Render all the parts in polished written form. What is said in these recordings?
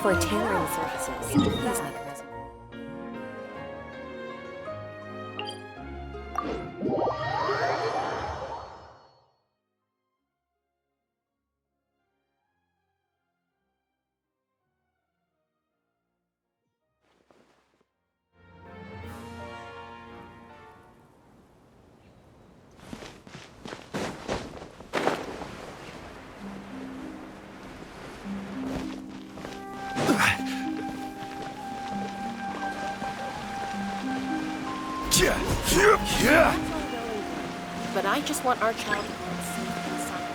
For tailoring services, please make a reservation. But I just want our child to feel safe inside.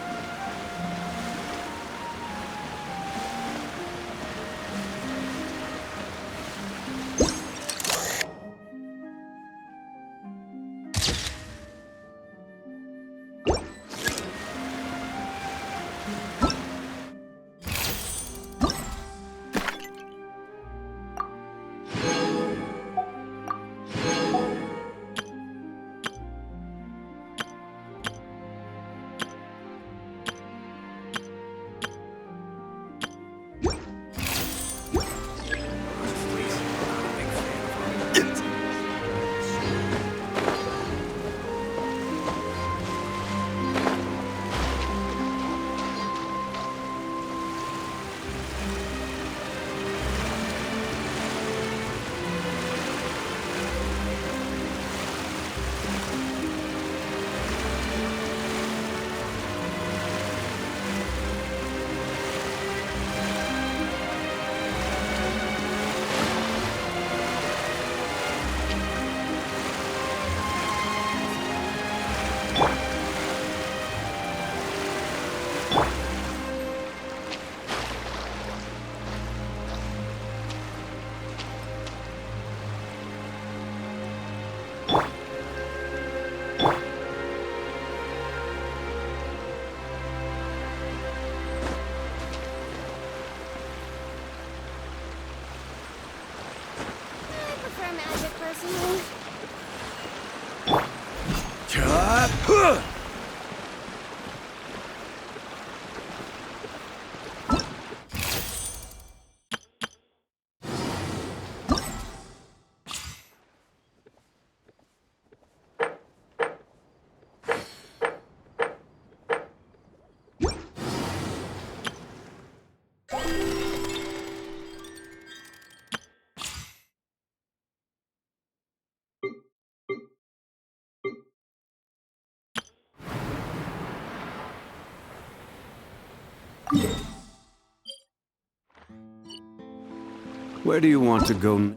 Where do you want to go?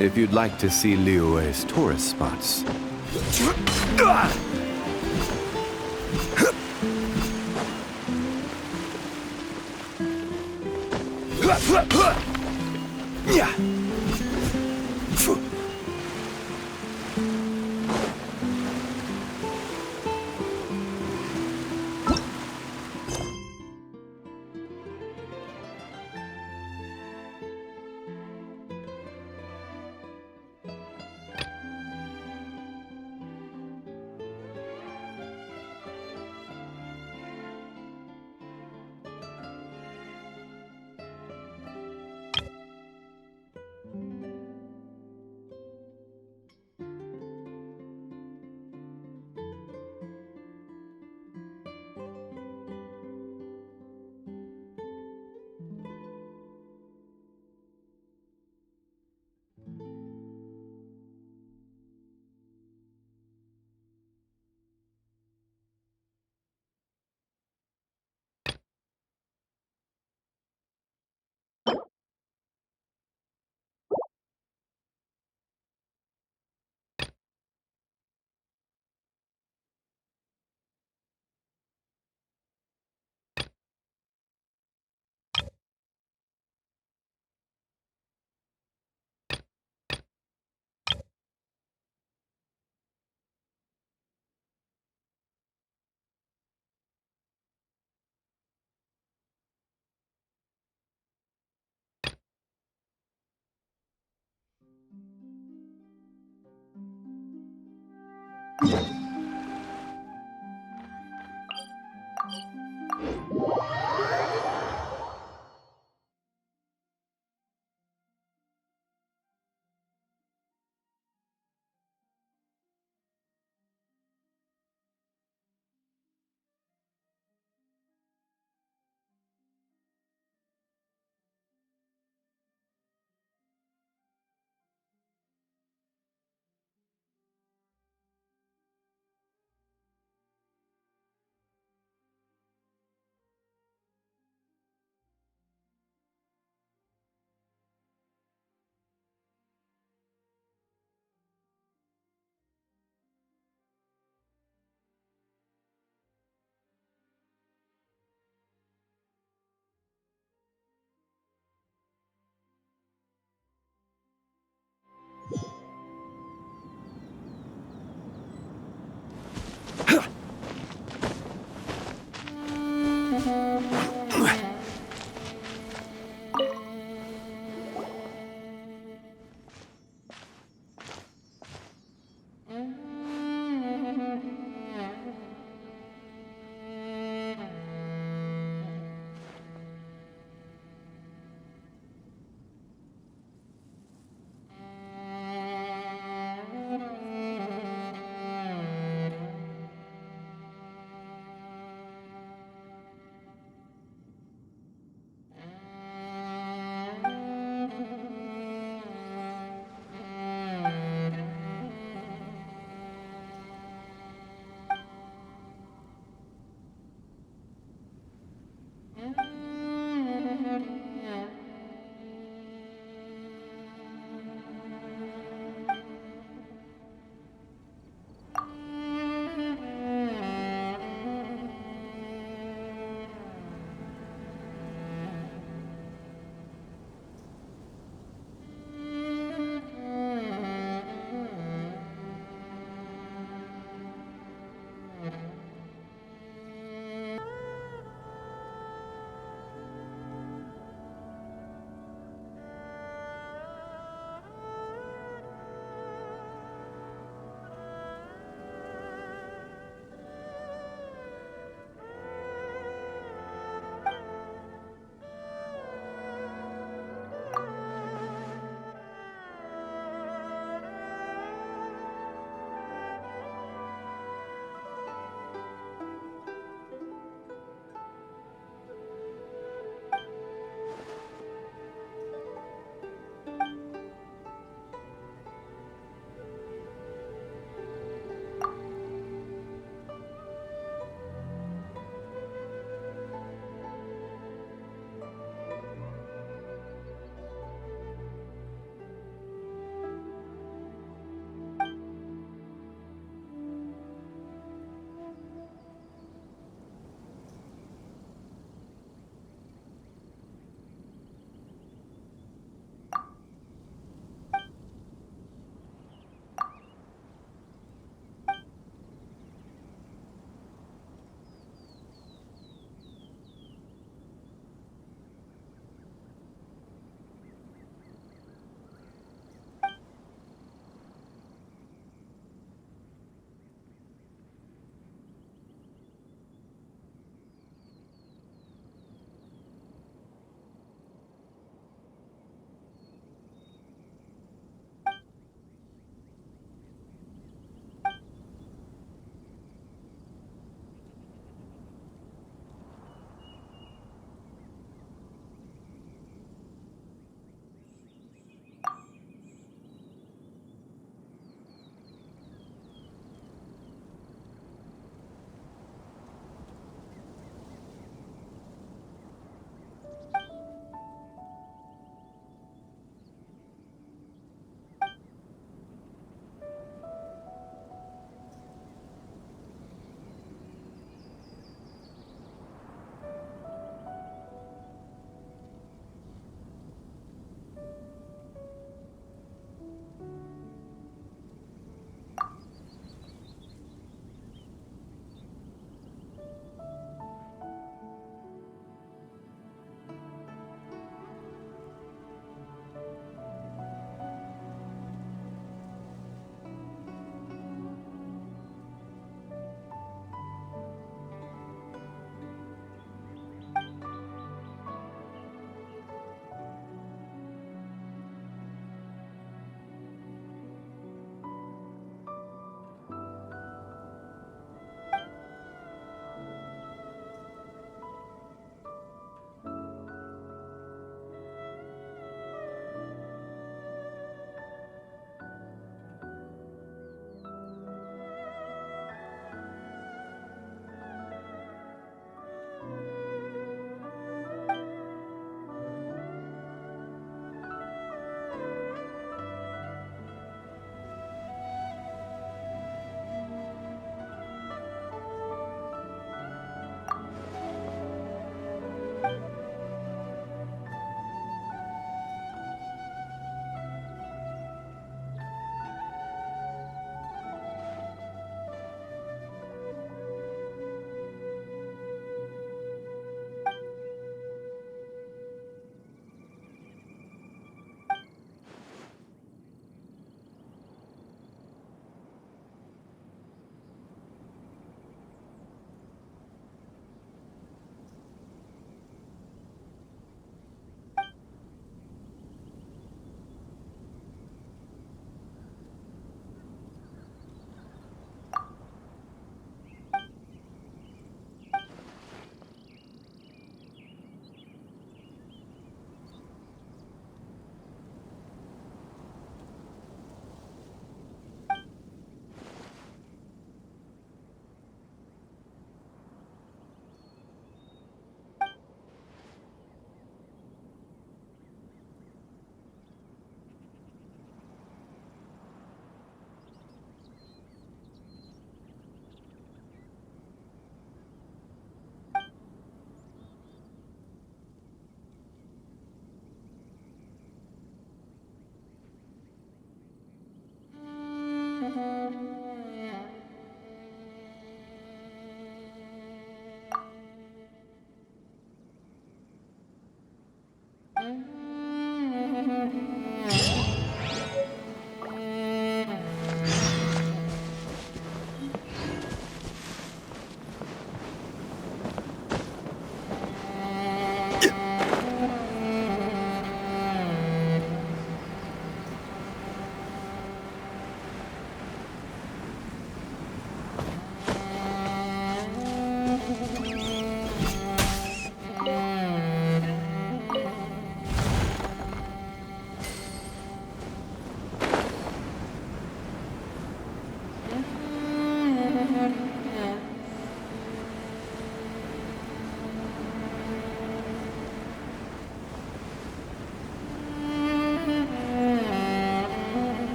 If you'd like to see Liyue's tourist spots.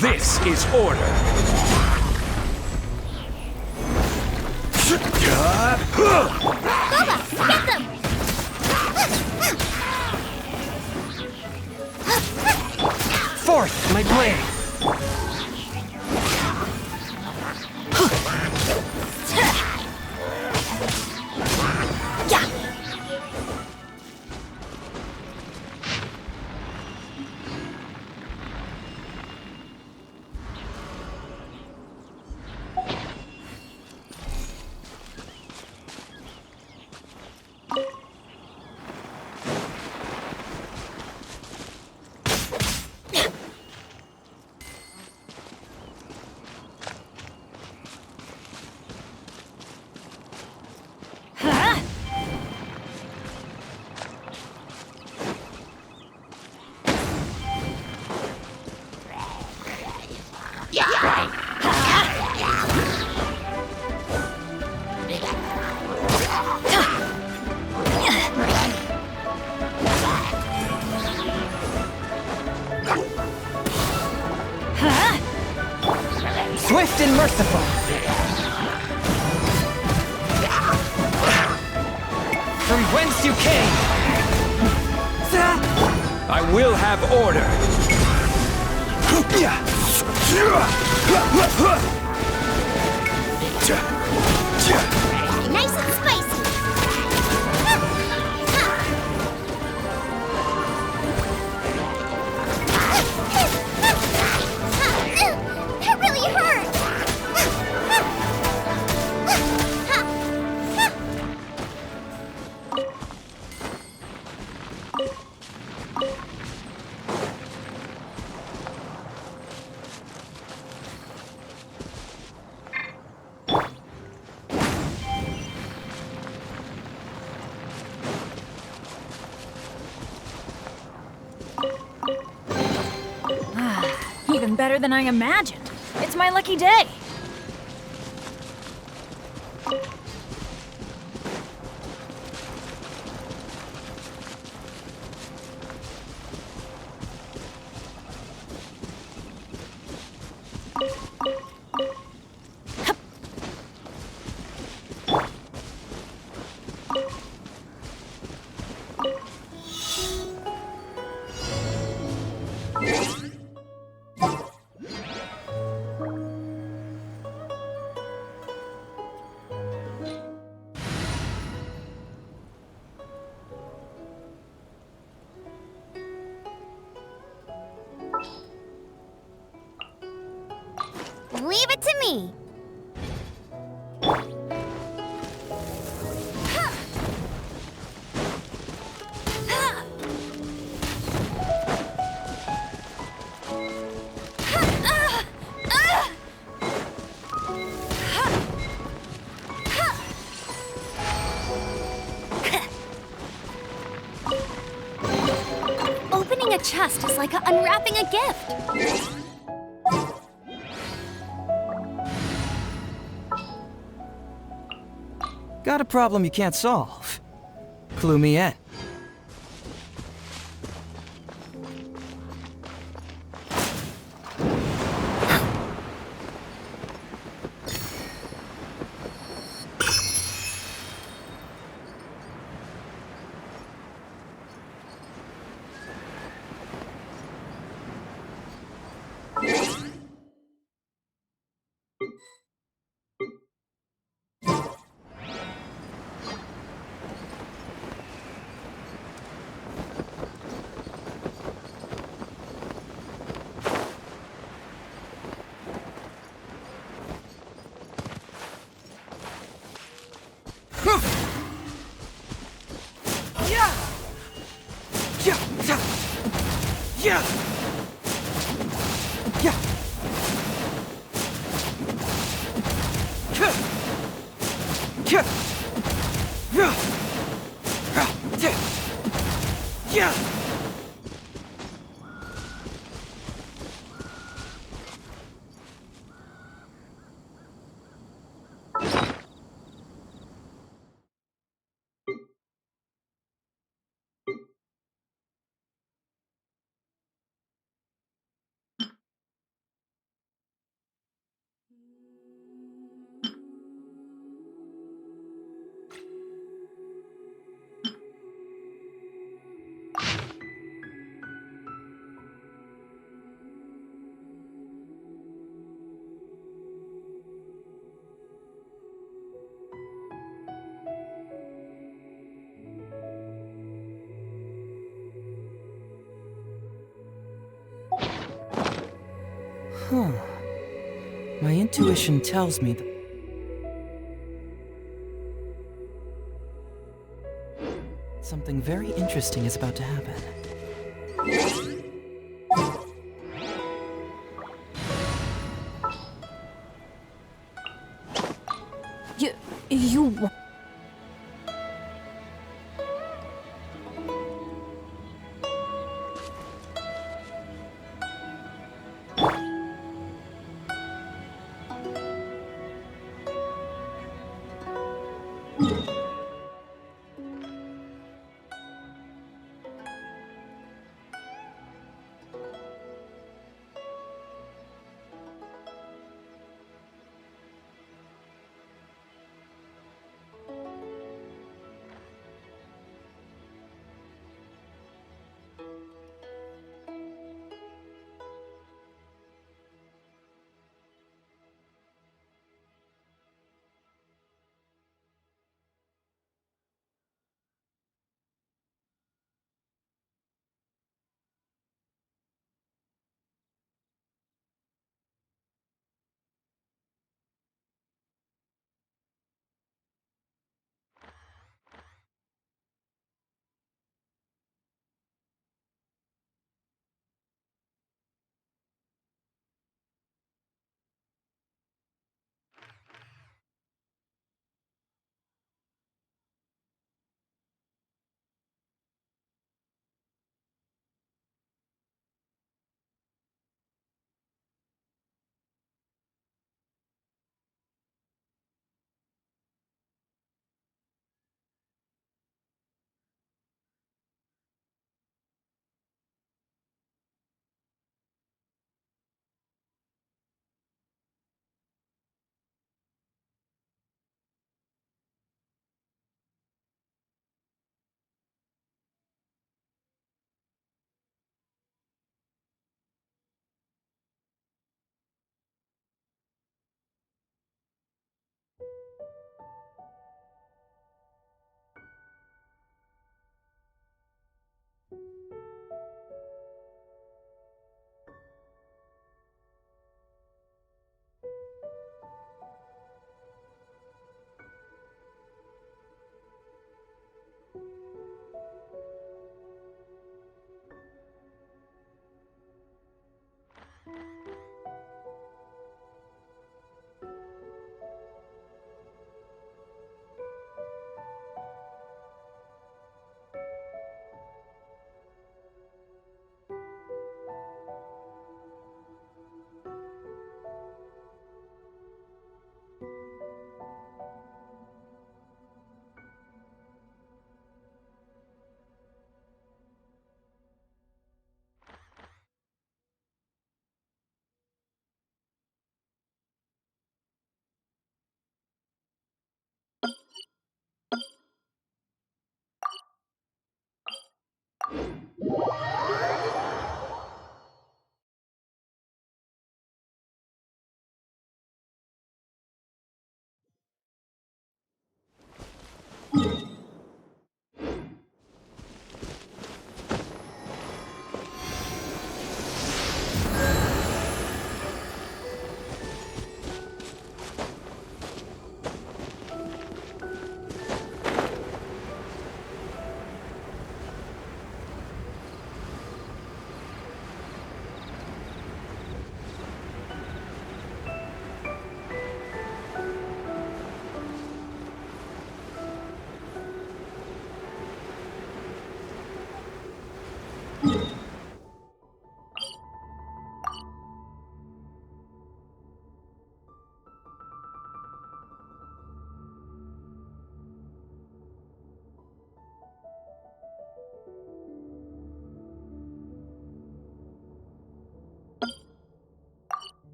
This is order. Boba, get them! Forth, my blade. Yeah. Swift and merciful. From whence you came. I will have order. Nice and spicy. That really hurt. Even better than I imagined. It's my lucky day. Leave it to me. Opening a chest is like unwrapping a gift. Got a problem you can't solve. Clue me in. Yeah! intuition tells me that something very interesting is about to happen. You...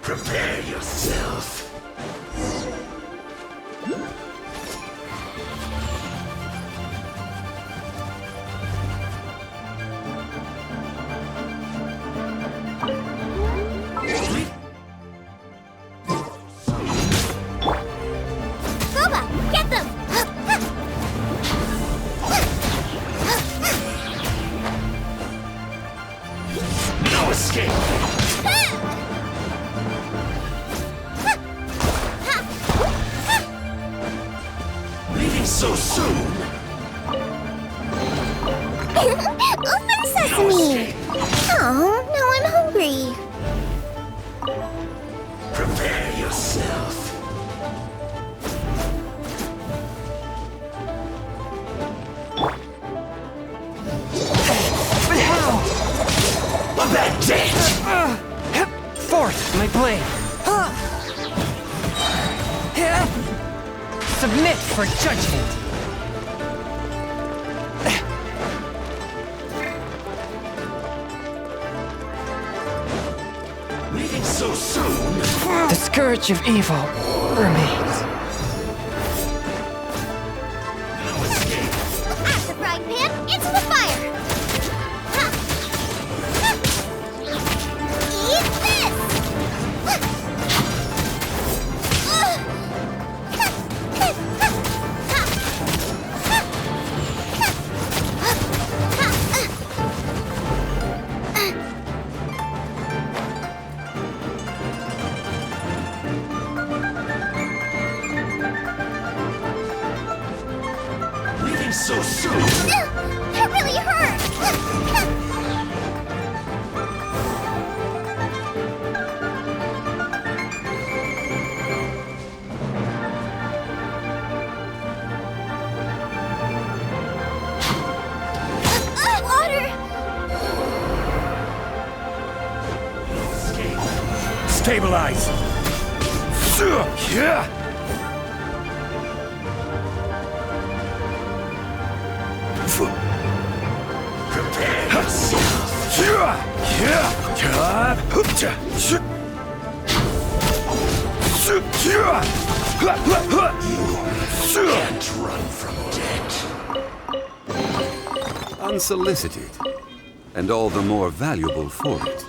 Prepare yourself. Leaving so soon? Open sesame! Oh, now I'm hungry. Prepare yourself. But how? That's it! Forth, my blade. Submit for judgment. Leaving so soon? The scourge of evil remains. No escape. At the frying pan, into the fire! Ha! Ha! Eat this! Ha! Ha! Ha! Leaving so soon? That really hurt! Water! Escape. Stabilize! Yeah! Prepare yourself. Can't run from death. Unsolicited, and all the more valuable for it.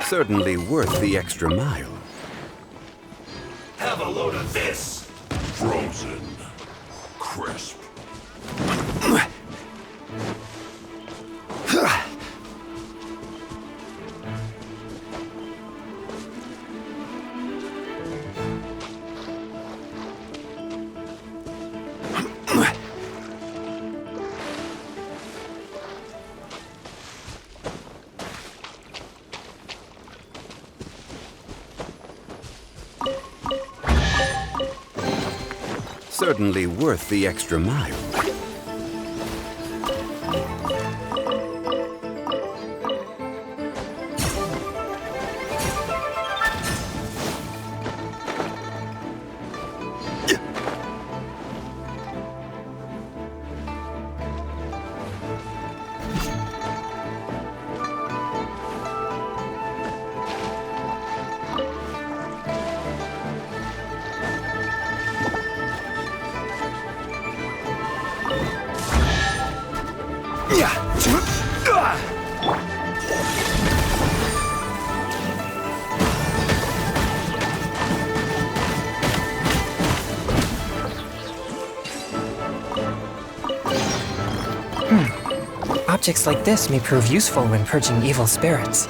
Certainly worth the extra mile. Have a load of this! Frozen. Crisp. Certainly worth the extra mile. Objects like this may prove useful when purging evil spirits.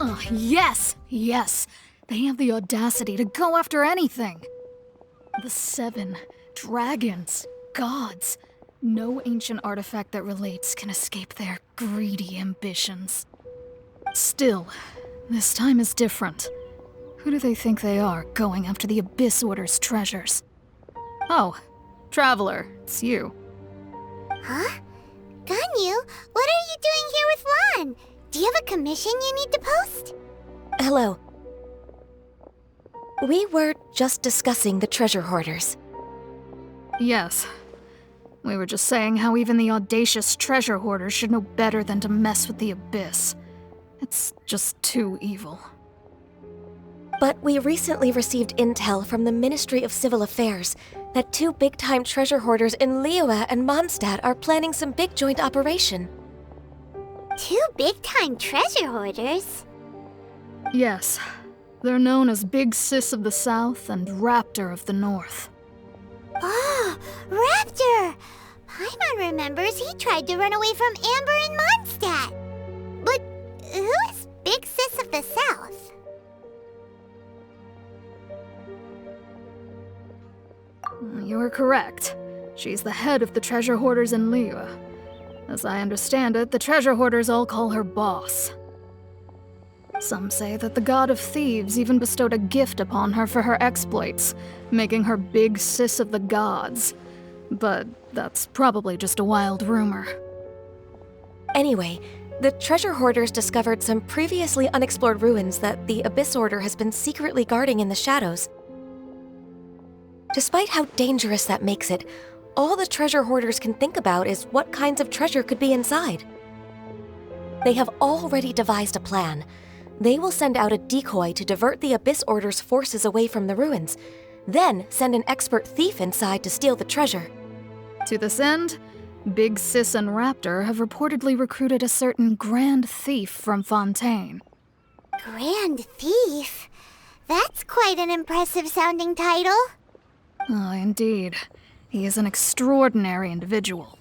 Oh, yes! Yes! They have the audacity to go after anything! The 7 dragons, gods. No ancient artifact that relates can escape their greedy ambitions. Still, this time is different. Who do they think they are, going after the Abyss Order's treasures? Oh, Traveler, it's you. Huh? Ganyu, what are you doing here with Lan? Do you have a commission you need to post? Hello. We were just discussing the treasure hoarders. Yes. We were just saying how even the audacious treasure hoarders should know better than to mess with the Abyss. It's just too evil. But we recently received intel from the Ministry of Civil Affairs that 2 big-time treasure hoarders in Liyue and Mondstadt are planning some big joint operation. 2 big-time treasure hoarders? Yes. They're known as Big Sis of the South and Raptor of the North. Oh, Raptor! Paimon remembers he tried to run away from Amber in Mondstadt. But who is Big Sis of the South? You are correct. She's the head of the treasure hoarders in Liyue. As I understand it, the treasure hoarders all call her boss. Some say that the god of thieves even bestowed a gift upon her for her exploits, making her Big Sis of the gods. But that's probably just a wild rumor. Anyway, the treasure hoarders discovered some previously unexplored ruins that the Abyss Order has been secretly guarding in the shadows. Despite how dangerous that makes it, all the treasure hoarders can think about is what kinds of treasure could be inside. They have already devised a plan. They will send out a decoy to divert the Abyss Order's forces away from the ruins, then send an expert thief inside to steal the treasure. To this end, Big Sis and Raptor have reportedly recruited a certain Grand Thief from Fontaine. Grand Thief? That's quite an impressive sounding title. Ah, indeed. He is an extraordinary individual.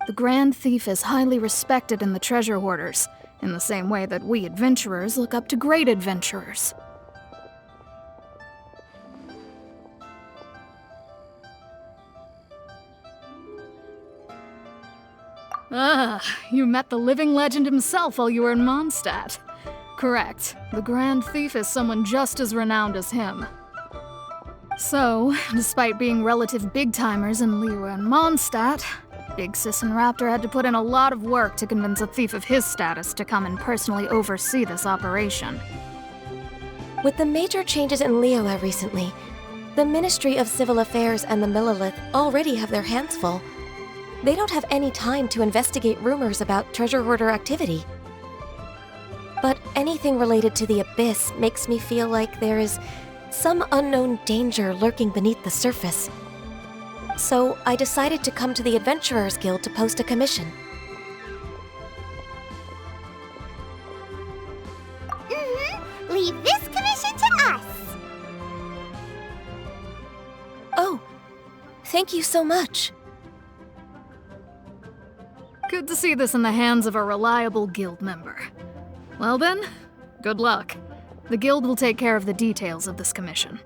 The Grand Thief is highly respected in the treasure hoarders, in the same way that we adventurers look up to great adventurers. Ah, you met the living legend himself while you were in Mondstadt. Correct. The Grand Thief is someone just as renowned as him. So, despite being relative big-timers in Liyue and Mondstadt, Big Sis and Raptor had to put in a lot of work to convince a thief of his status to come and personally oversee this operation. With the major changes in Liyue recently, the Ministry of Civil Affairs and the Millelith already have their hands full. They don't have any time to investigate rumors about treasure hoarder activity. But anything related to the Abyss makes me feel like there is some unknown danger lurking beneath the surface. So I decided to come to the Adventurers Guild to post a commission. Leave this commission to us. Oh, thank you so much. Good to see this in the hands of a reliable guild member. Well then, good luck. The guild will take care of the details of this commission.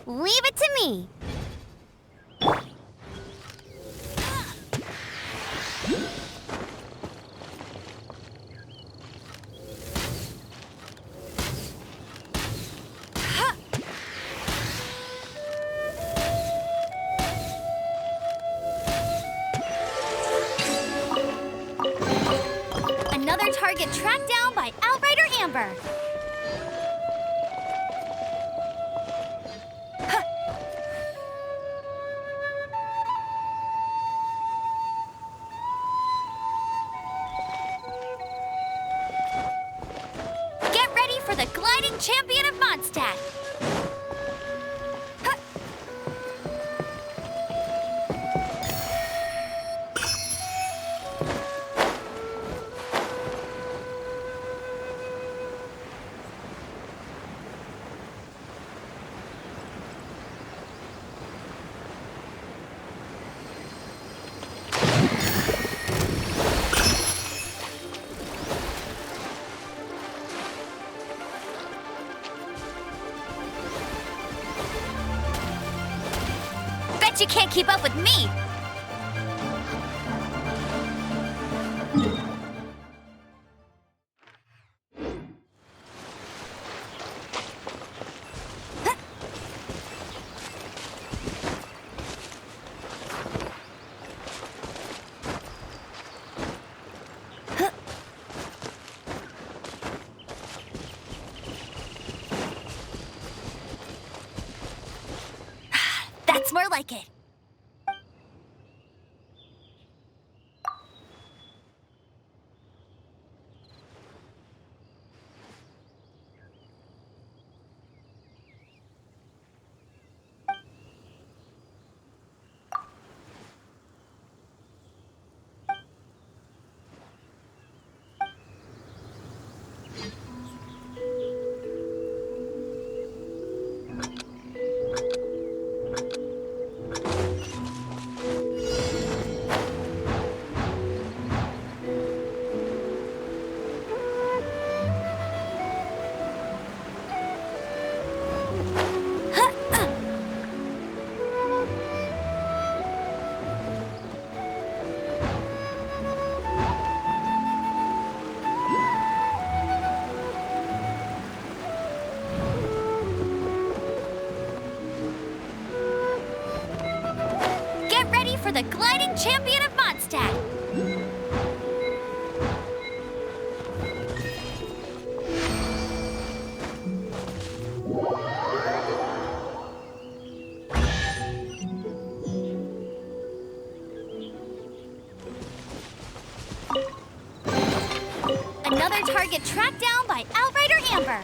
Leave it to me. Another target tracked down by Outrider Amber. Get ready for the gliding champion of Mondstadt. You can't keep up with me! That's more like it. Get ready for the gliding champion of Mondstadt! Another target tracked down by Outrider Amber.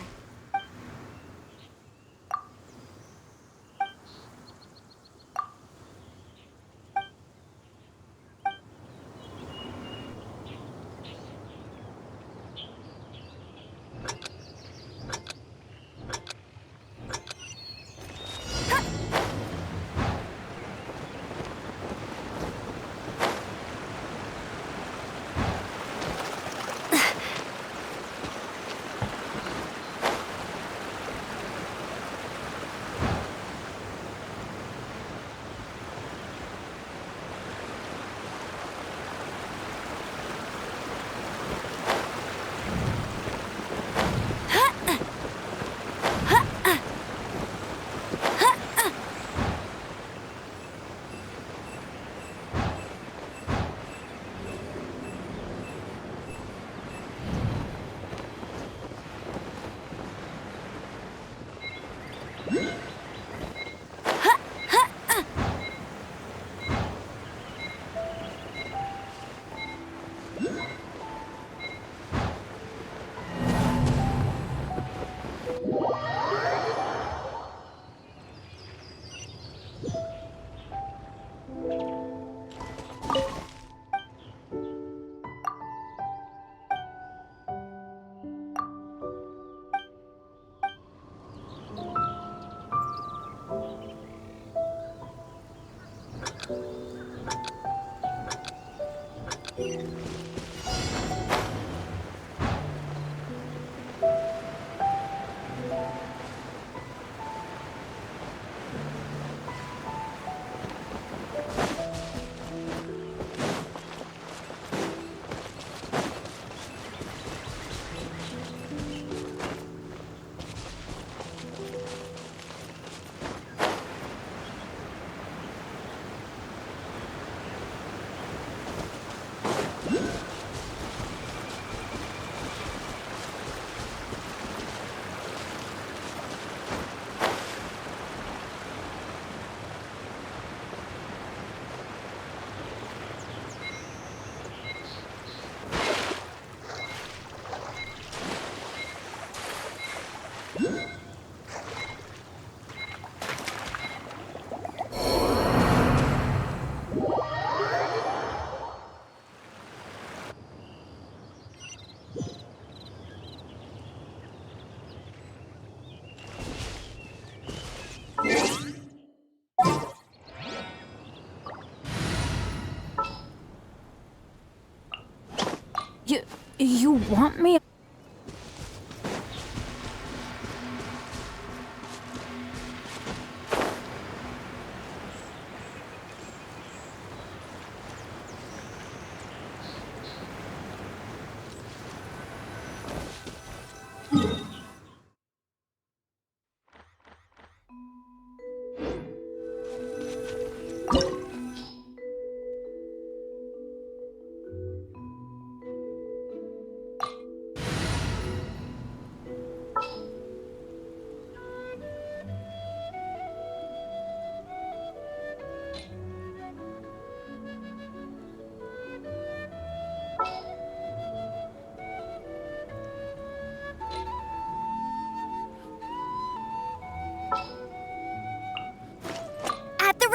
You want me?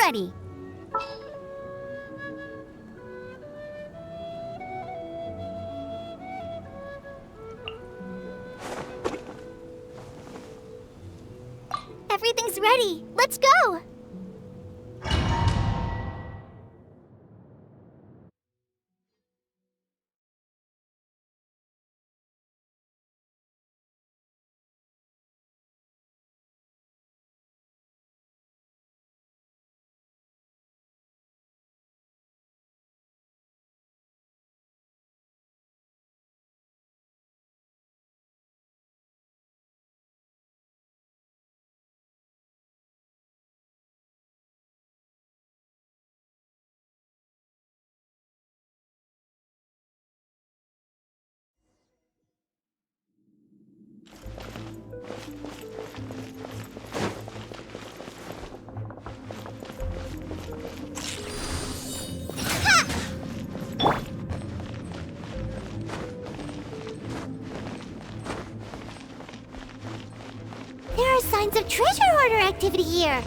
ready. Everything's ready. Let's go! There are signs of treasure hoarder activity here.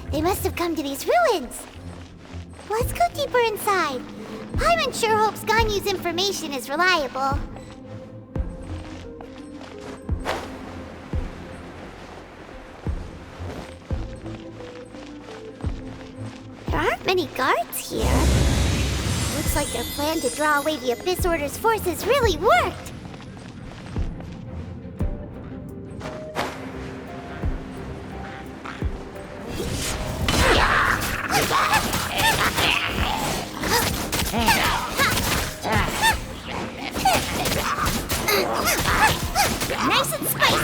They must have come to these ruins. Let's go deeper inside. Paimon sure hopes Ganyu's information is reliable. There aren't many guards here. Looks like their plan to draw away the Abyss Order's forces really worked. Nice and spicy!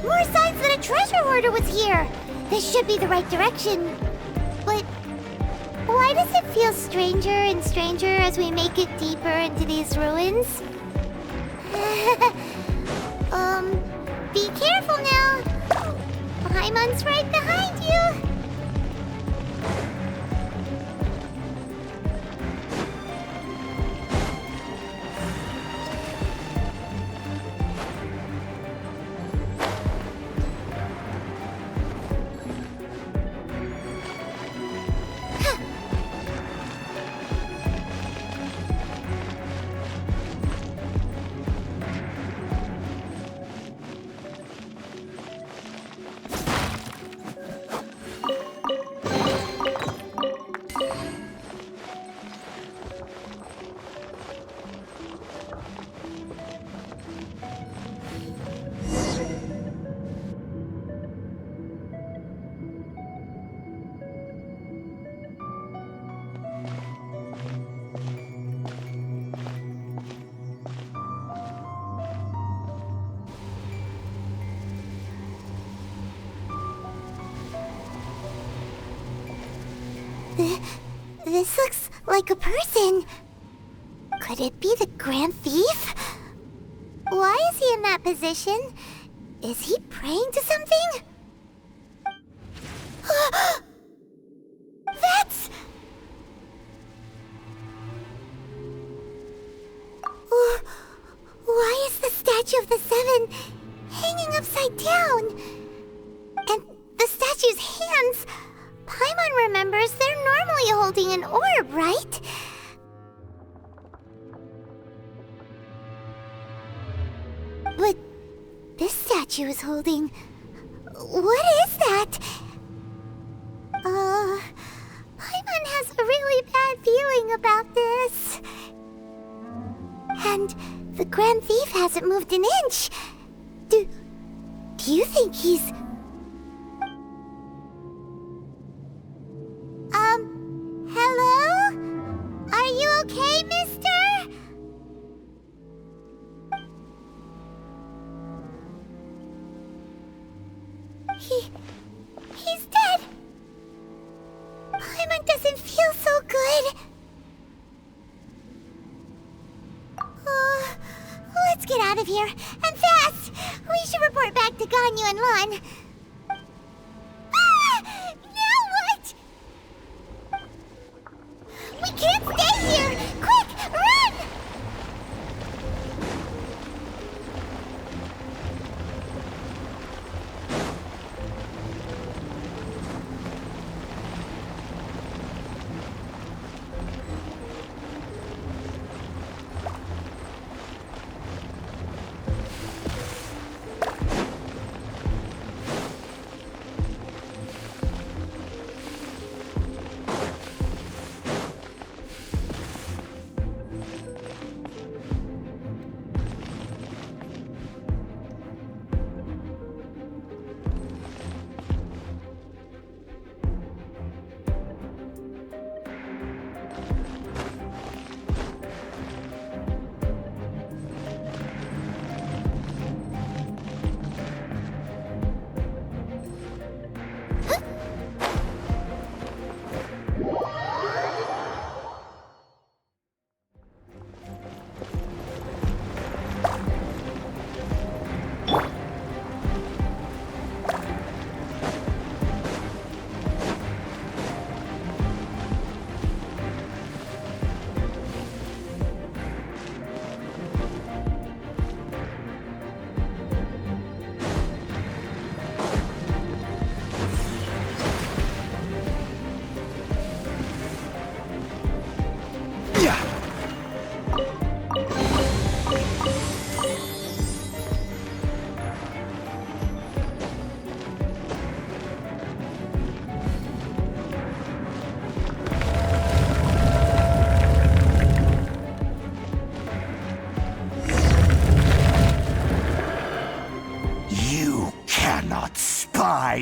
More signs that a treasure hoarder was here! This should be the right direction. But why does it feel stranger and stranger as we make it deeper into these ruins? Be careful now! Paimon's right behind you! This looks like a person. Could it be the Grand Thief? Why is he in that position? Is he praying to something? That's... Why is the statue of the Seven hanging upside down? And the statue's hands... Paimon remembers they're normally holding an orb, right? But this statue is holding... What is that? Paimon has a really bad feeling about this. And the Grand Thief hasn't moved an inch. Do you think he's... Hello? Are you okay, mister? He's dead. Paimon doesn't feel Ganyu and Lon. Ah! Now what? We can't stay here! Quick, run!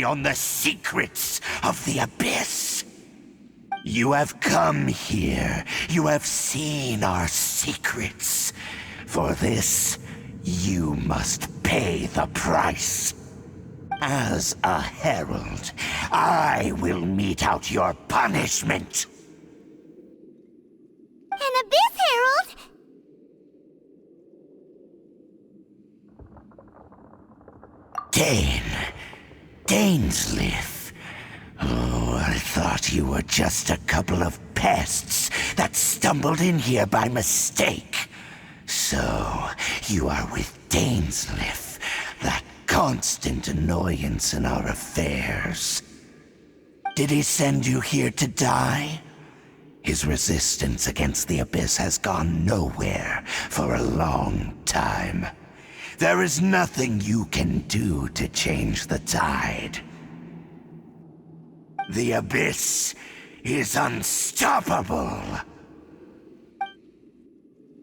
On the secrets of the Abyss. You have come here. You have seen our secrets. For this, you must pay the price. As a herald, I will mete out your punishment. An Abyss Herald? Dainsleif. Oh, I thought you were just a couple of pests that stumbled in here by mistake. So, you are with Dainsleif, that constant annoyance in our affairs. Did he send you here to die? His resistance against the Abyss has gone nowhere for a long time. There is nothing you can do to change the tide. The Abyss is unstoppable.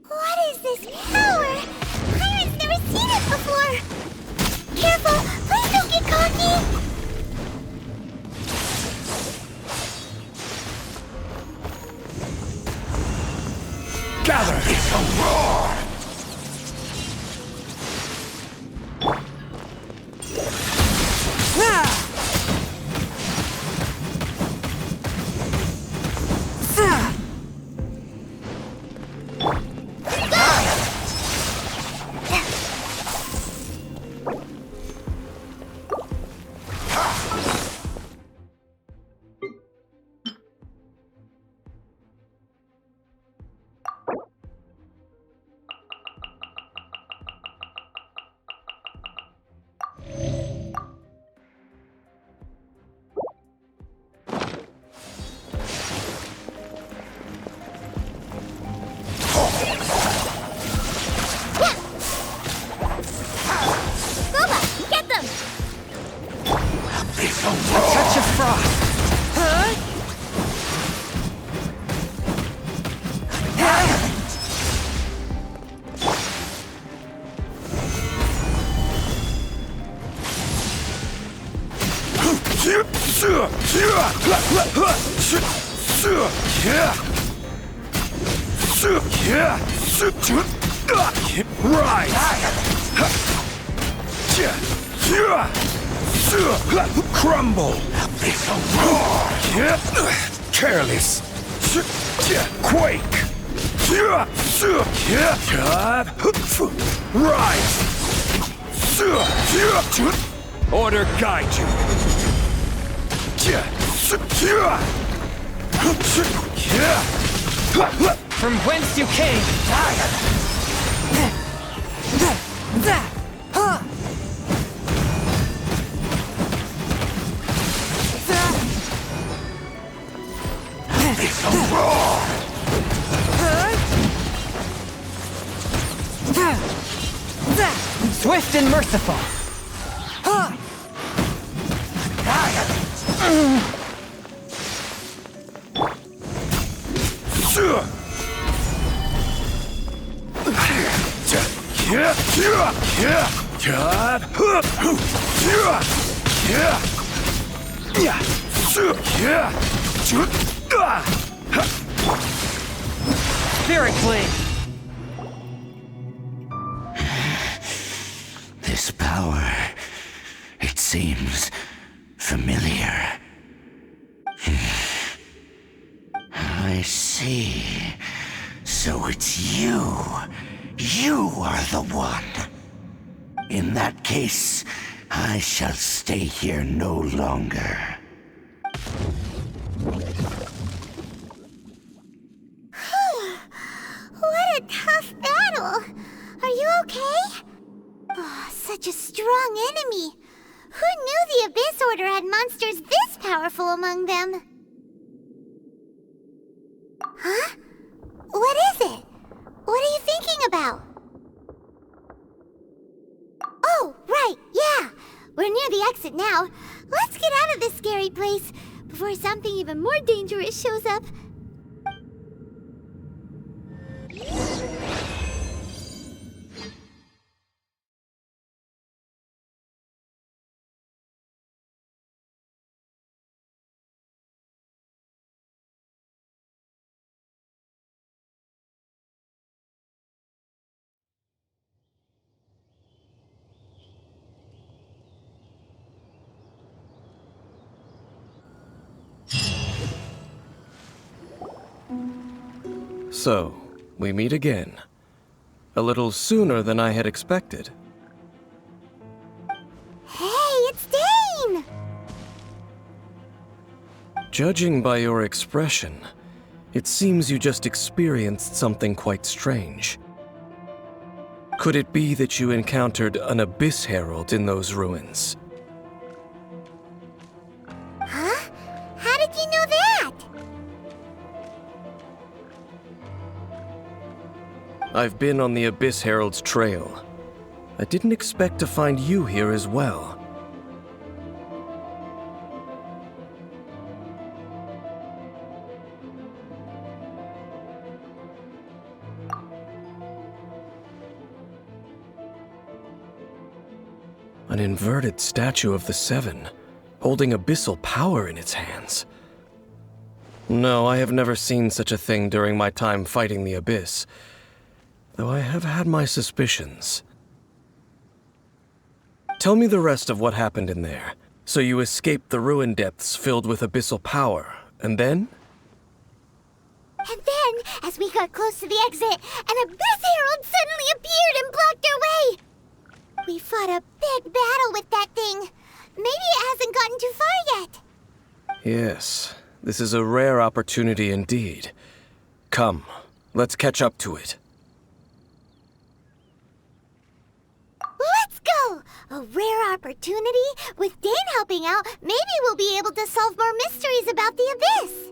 What is this power? Pirate's never seen it before! Careful! Please don't get cocky! Gather! It's a roar! Touch of frost. Huh? Crumble! Careless! Quake! Rise! Order guide you. From whence you came! It's a roar! Swift and merciful! Spirit Blade! This power, it seems familiar. I see. So it's you. You are the one. In that case, I shall stay here no longer. What a tough battle! Are you okay? Oh, such a strong enemy! Who knew the Abyss Order had monsters this powerful among them? Huh? What is it? What are you thinking about? Oh, right, yeah! We're near the exit now. Let's get out of this scary place before something even more dangerous shows up. So, we meet again. A little sooner than I had expected. Hey, it's Dane! Judging by your expression, it seems you just experienced something quite strange. Could it be that you encountered an Abyss Herald in those ruins? Huh? How did you know that? I've been on the Abyss Herald's trail. I didn't expect to find you here as well. An inverted statue of the Seven, holding abyssal power in its hands. No, I have never seen such a thing during my time fighting the Abyss, though I have had my suspicions. Tell me the rest of what happened in there. So you escaped the ruin depths filled with abyssal power, and then? And then, as we got close to the exit, an Abyss Herald suddenly appeared and blocked our way! We fought a big battle with that thing. Maybe it hasn't gotten too far yet. Yes, this is a rare opportunity indeed. Come, let's catch up to it. Let's go! A rare opportunity? With Dane helping out, maybe we'll be able to solve more mysteries about the Abyss.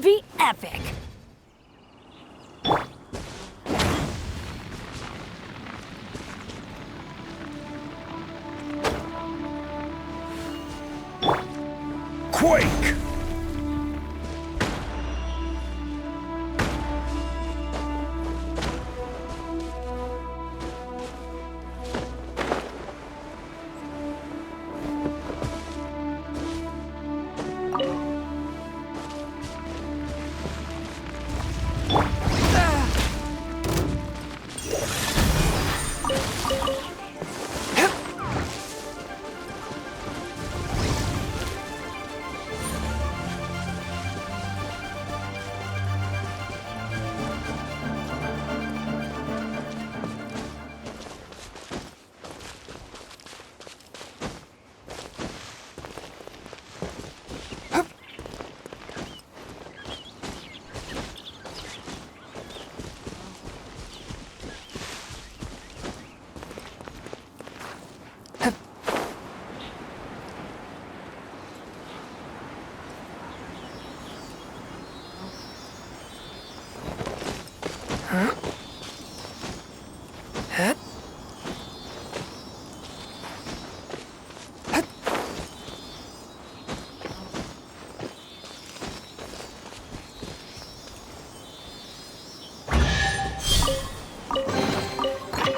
be epic! Quake!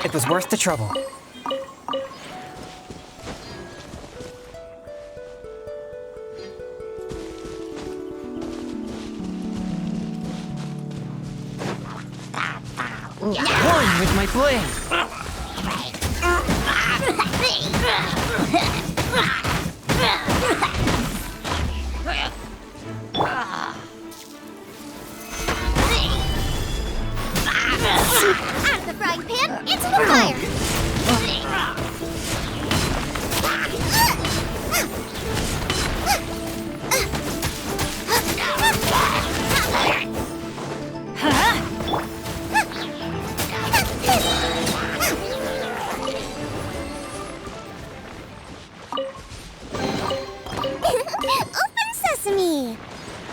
It was worth the trouble. One with my blade! Out of the frying pan, into the fire! Open sesame!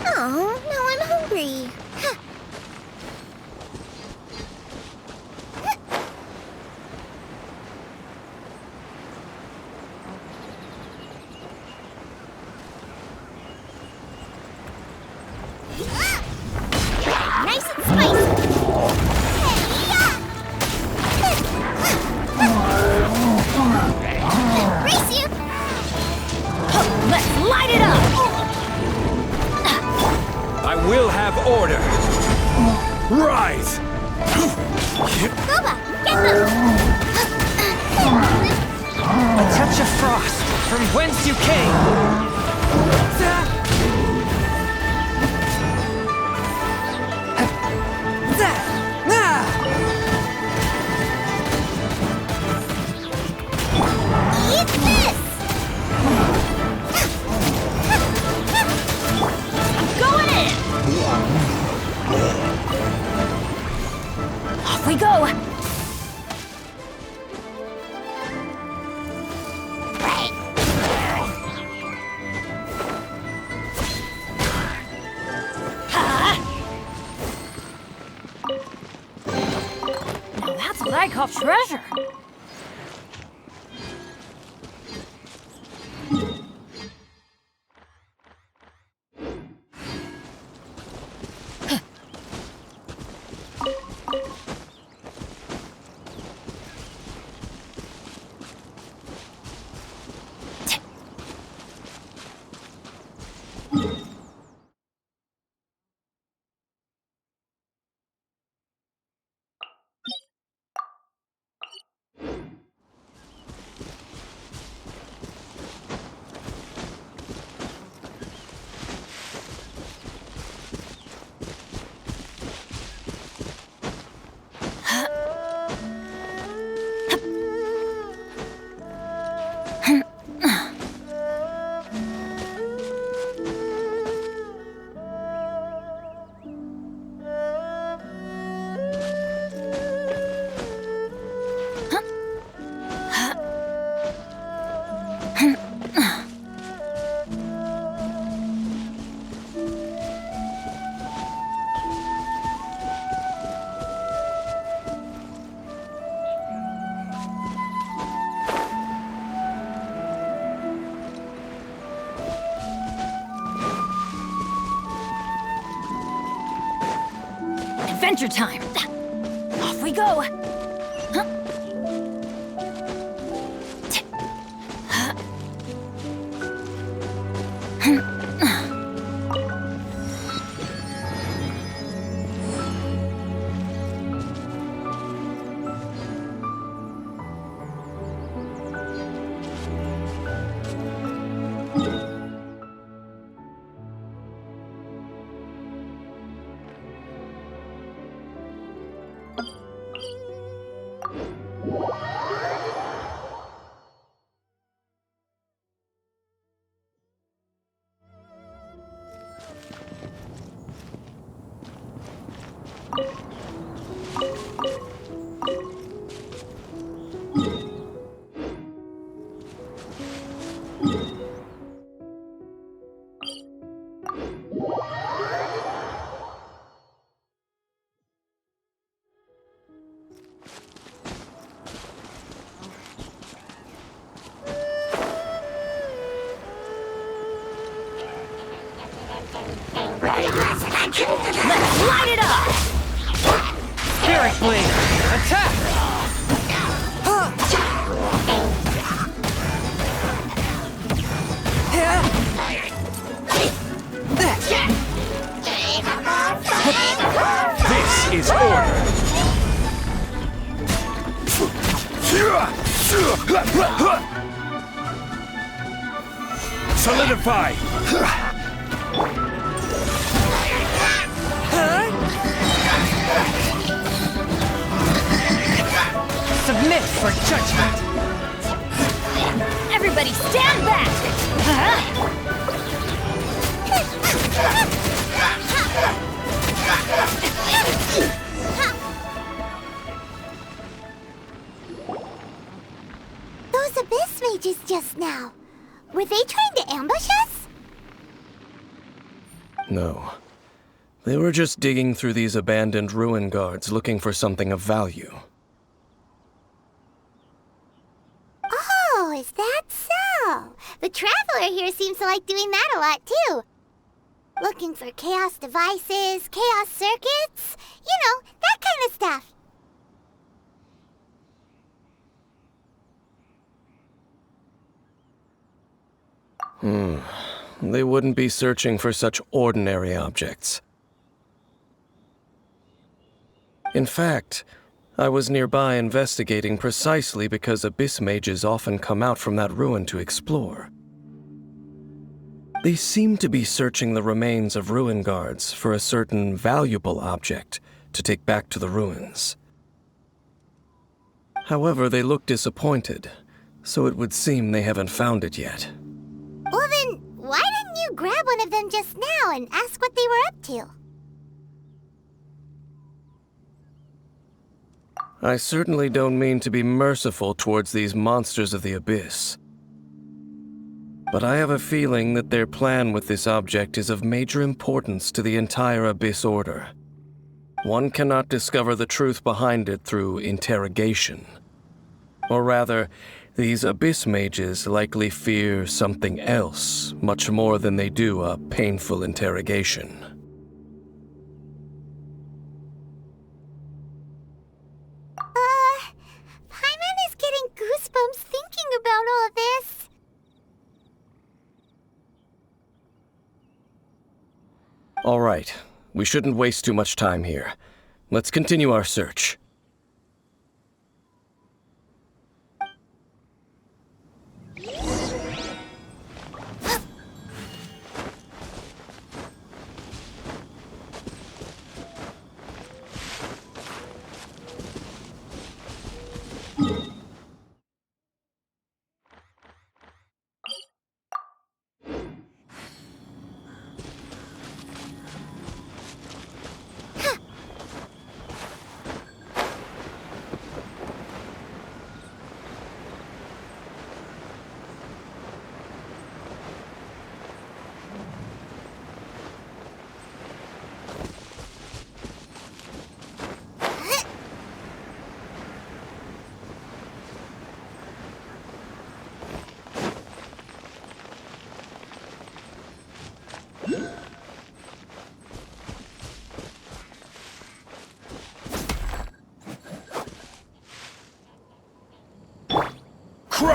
Oh, now I'm hungry. Nice and spicy! Race you! Let's light it up! I will have order! Rise! Boba, get them! A touch of frost from whence you came! Eat this! Going in! Off we go! Now that's what I call treasure! Adventure time! Off we go! Let's light it up! Spirit Blade! Attack! This is order. Solidify. Submit for judgment! Everybody stand back! Those abyss mages just now. Were they trying to ambush us? No. They were just digging through these abandoned ruin guards looking for something of value. Oh, is that so? The Traveler here seems to like doing that a lot, too. Looking for chaos devices, chaos circuits, you know, that kind of stuff. They wouldn't be searching for such ordinary objects. In fact, I was nearby investigating precisely because abyss mages often come out from that ruin to explore. They seem to be searching the remains of ruin guards for a certain valuable object to take back to the ruins. However, they look disappointed, so it would seem they haven't found it yet. Well then, why didn't you grab one of them just now and ask what they were up to? I certainly don't mean to be merciful towards these monsters of the abyss. But I have a feeling that their plan with this object is of major importance to the entire Abyss Order. One cannot discover the truth behind it through interrogation. Or rather, these Abyss mages likely fear something else much more than they do a painful interrogation. Paimon is getting goosebumps thinking about all this. All right, we shouldn't waste too much time here. Let's continue our search.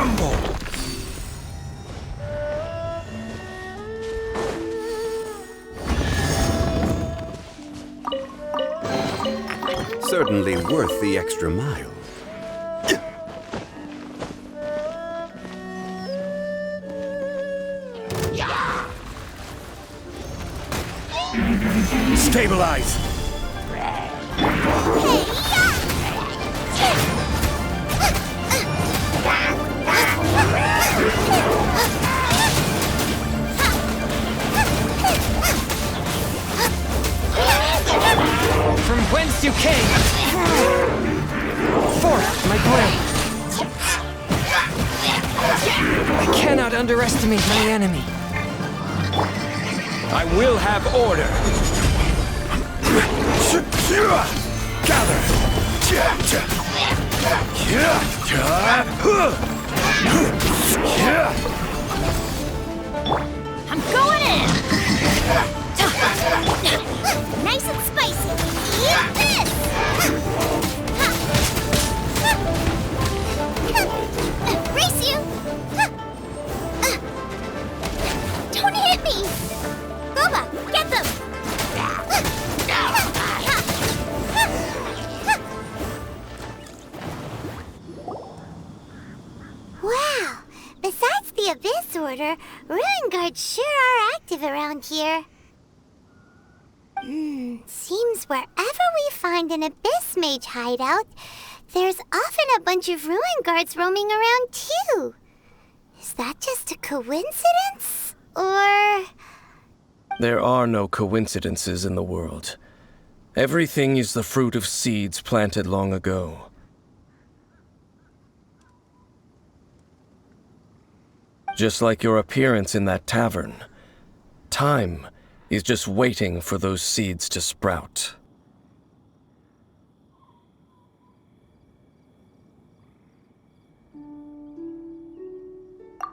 crumble! Certainly worth the extra mile. Stabilize! From whence you came! Forth, my blade! I cannot underestimate my enemy. I will have order! Gather! I'm going in! Nice and spicy. Eat this! Race you! Don't hit me! Boba, get them! Wow! Besides the Abyss Order, Ruin Guards sure are active around here. Seems wherever we find an Abyss Mage hideout, there's often a bunch of Ruin Guards roaming around too. Is that just a coincidence? Or... There are no coincidences in the world. Everything is the fruit of seeds planted long ago. Just like your appearance in that tavern, time is just waiting for those seeds to sprout.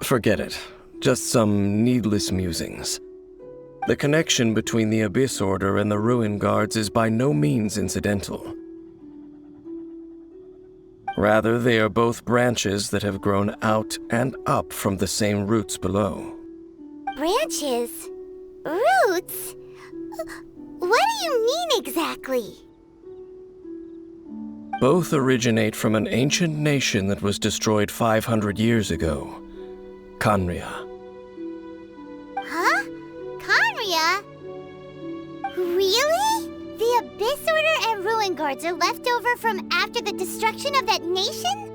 Forget it. Just some needless musings. The connection between the Abyss Order and the Ruin Guards is by no means incidental. Rather, they are both branches that have grown out and up from the same roots below. branches? Roots? What do you mean exactly? Both originate from an ancient nation that was destroyed 500 years ago, Khaenri'ah. Huh? Khaenri'ah? Really? The Abyss Order and Ruin Guards are left over from after the destruction of that nation?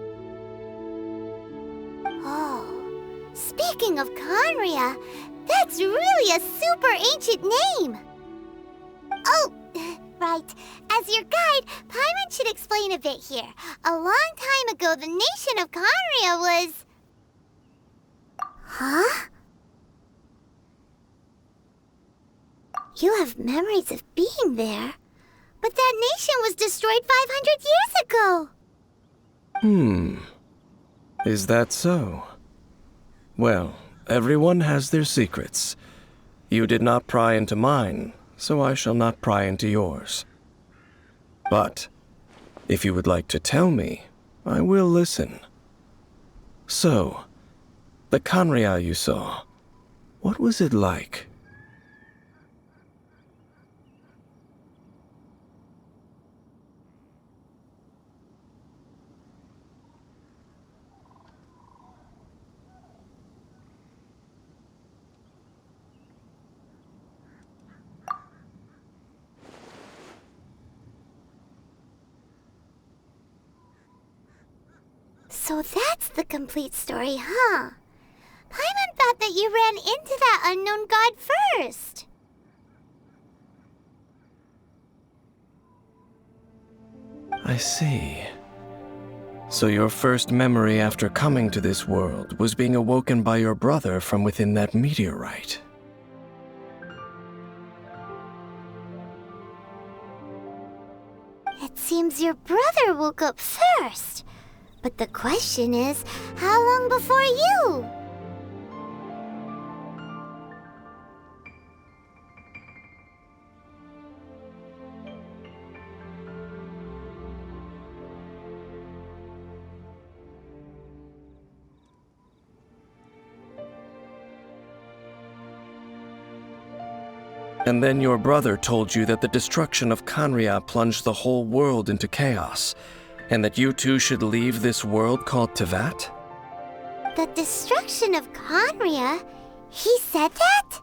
Oh, speaking of Khaenri'ah, that's really a super ancient name! Oh, right. As your guide, Paimon should explain a bit here. A long time ago, the nation of Khaenri'ah was... Huh? You have memories of being there. But that nation was destroyed 500 years ago! Is that so? Well, everyone has their secrets. You did not pry into mine, so I shall not pry into yours. But, if you would like to tell me, I will listen. So, the Khaenri'ah you saw, what was it like? So that's the complete story, huh? Paimon thought that you ran into that unknown god first. I see. So your first memory after coming to this world was being awoken by your brother from within that meteorite. It seems your brother woke up first. But the question is, how long before you? And then your brother told you that the destruction of Khaenri'ah plunged the whole world into chaos, and that you two should leave this world called Teyvat? The destruction of Khaenri'ah? He said that?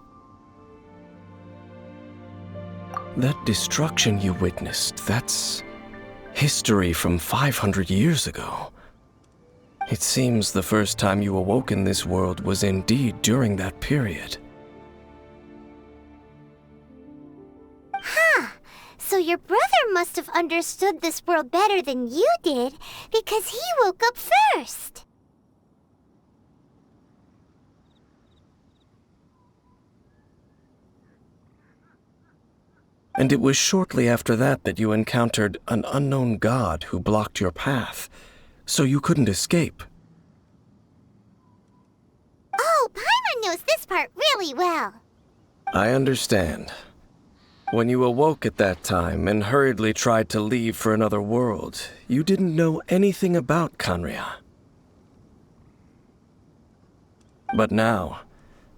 That destruction you witnessed, that's history from 500 years ago. It seems the first time you awoke in this world was indeed during that period. Huh. So your brother must have understood this world better than you did, because he woke up first. And it was shortly after that that you encountered an unknown god who blocked your path, so you couldn't escape. Oh, Paimon knows this part really well. I understand. When you awoke at that time and hurriedly tried to leave for another world, you didn't know anything about Khaenri'ah. But now,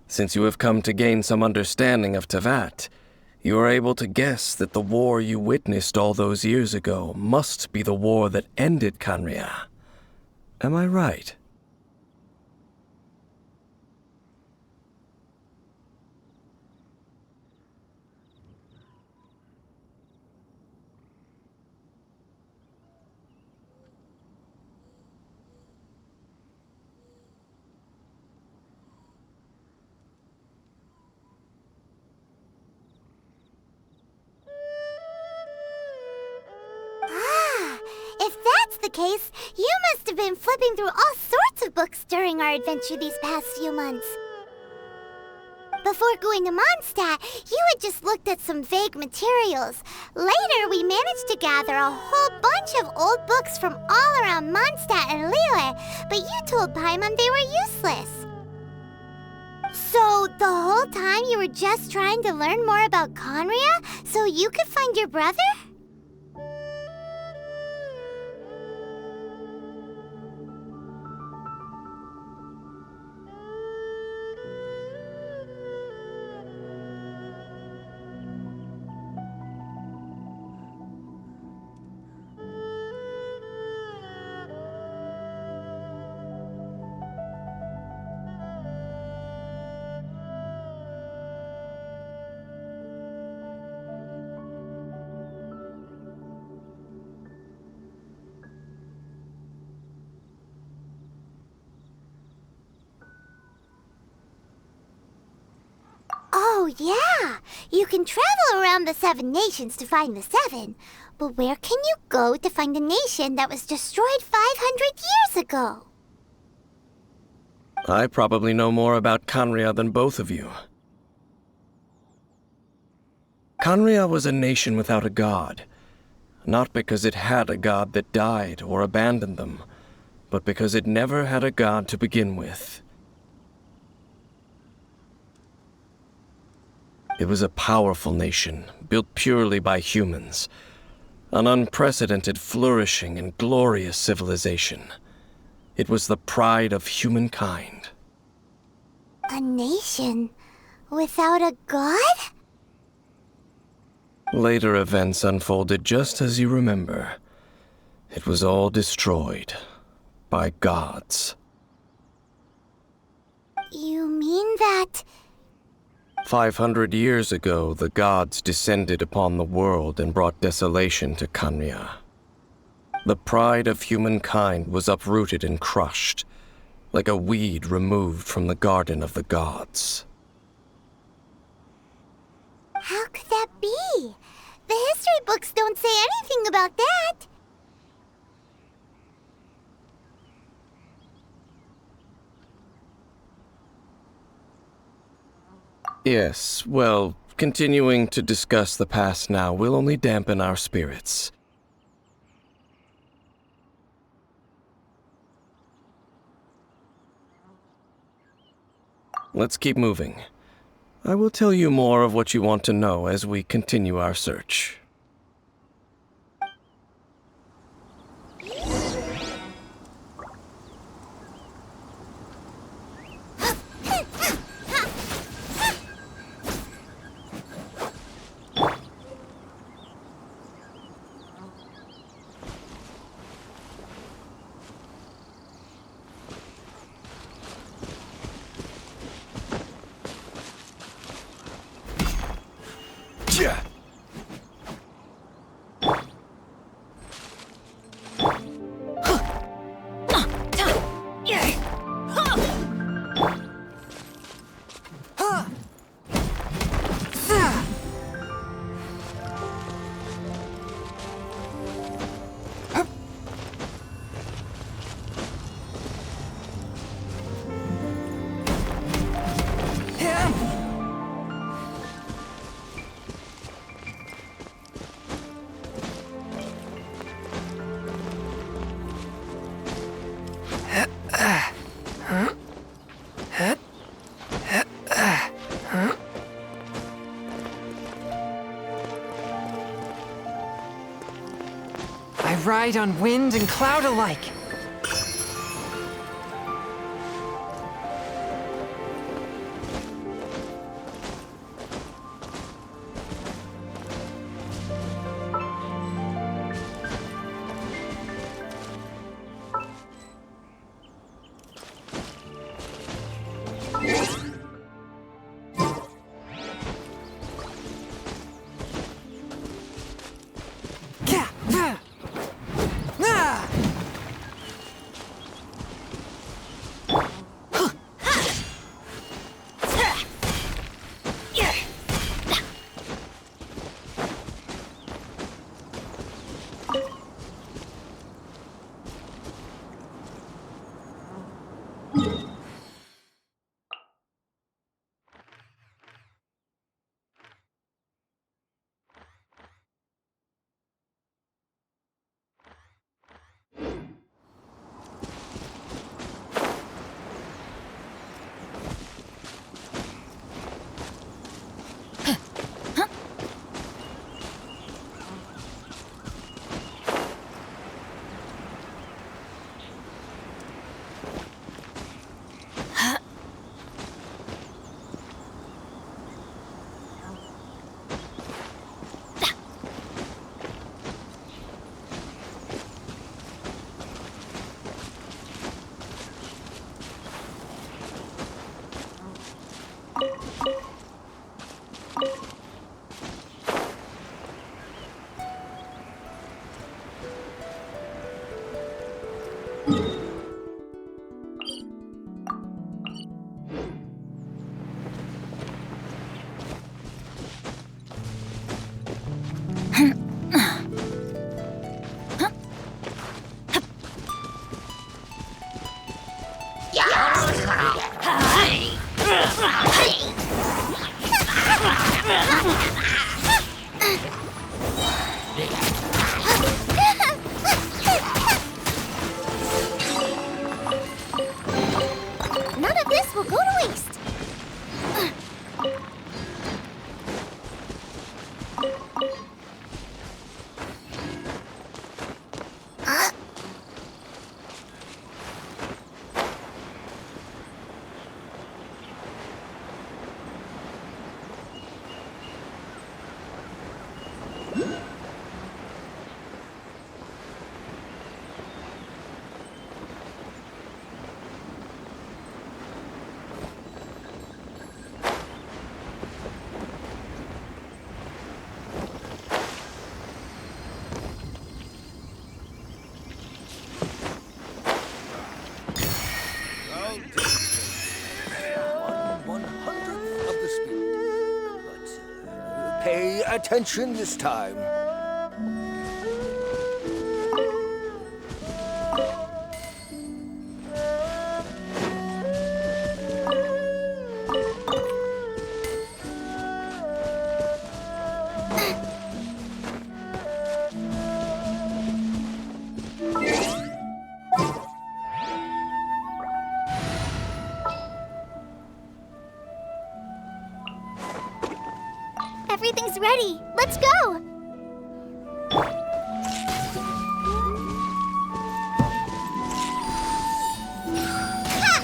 since you have come to gain some understanding of Teyvat, you are able to guess that the war you witnessed all those years ago must be the war that ended Khaenri'ah. Am I right? If that's the case, you must have been flipping through all sorts of books during our adventure these past few months. Before going to Mondstadt, you had just looked at some vague materials. Later, we managed to gather a whole bunch of old books from all around Mondstadt and Liyue, but you told Paimon they were useless. So, the whole time you were just trying to learn more about Khaenri'ah so you could find your brother? Oh, yeah! You can travel around the 7 nations to find the 7. But where can you go to find a nation that was destroyed 500 years ago? I probably know more about Khaenri'ah than both of you. Khaenri'ah was a nation without a god. Not because it had a god that died or abandoned them, but because it never had a god to begin with. It was a powerful nation, built purely by humans. An unprecedented, flourishing, and glorious civilization. It was the pride of humankind. A nation without a god? Later events unfolded just as you remember. It was all destroyed by gods. You mean that... 500 years ago, the gods descended upon the world and brought desolation to Khaenri'ah. The pride of humankind was uprooted and crushed, like a weed removed from the garden of the gods. How could that be? The history books don't say anything about that. Yes, well, continuing to discuss the past now will only dampen our spirits. Let's keep moving. I will tell you more of what you want to know as we continue our search. I ride on wind and cloud alike. None of this will go to waste. Pay attention this time. Everything's ready. Let's go! Ha!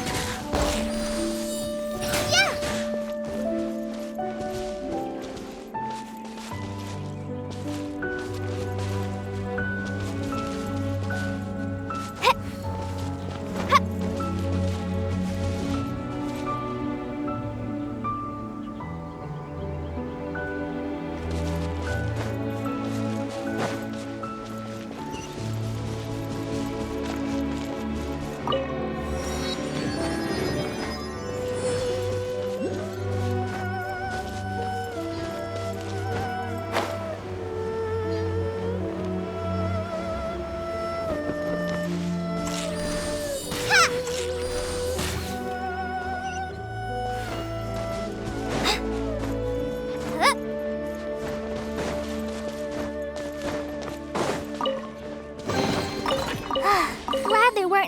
Yeah! Ha! Ha!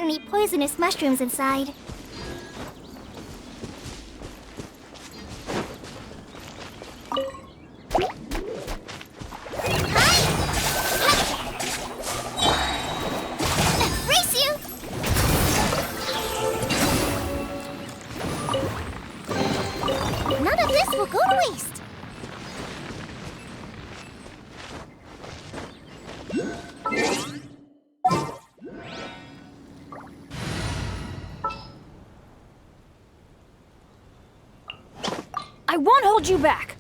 certainly poisonous mushrooms inside. Race you! None of this will go to waste. I won't hold you back!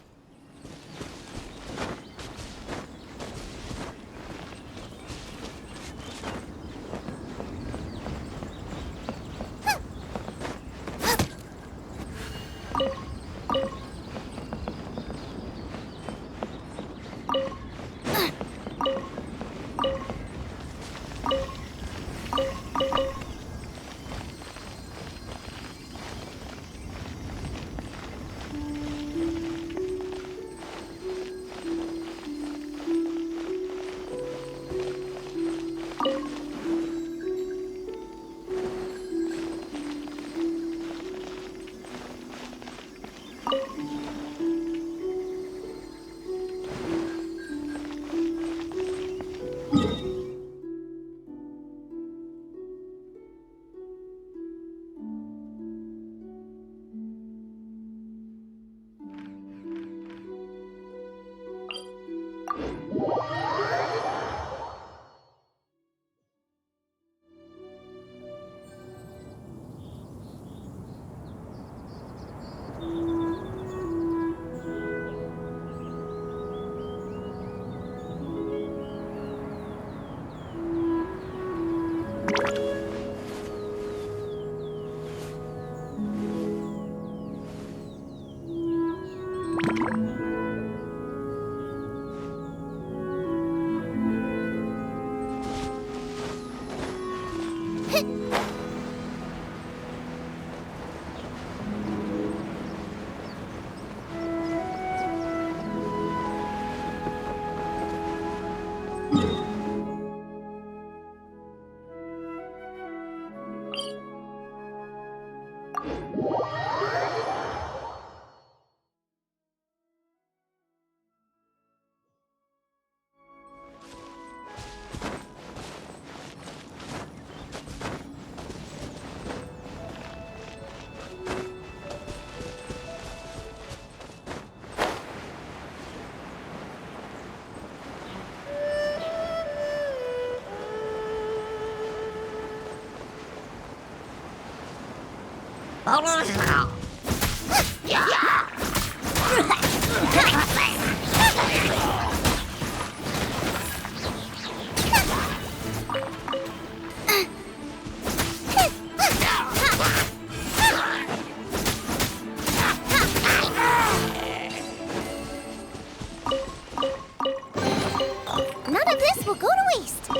None of this will go to waste.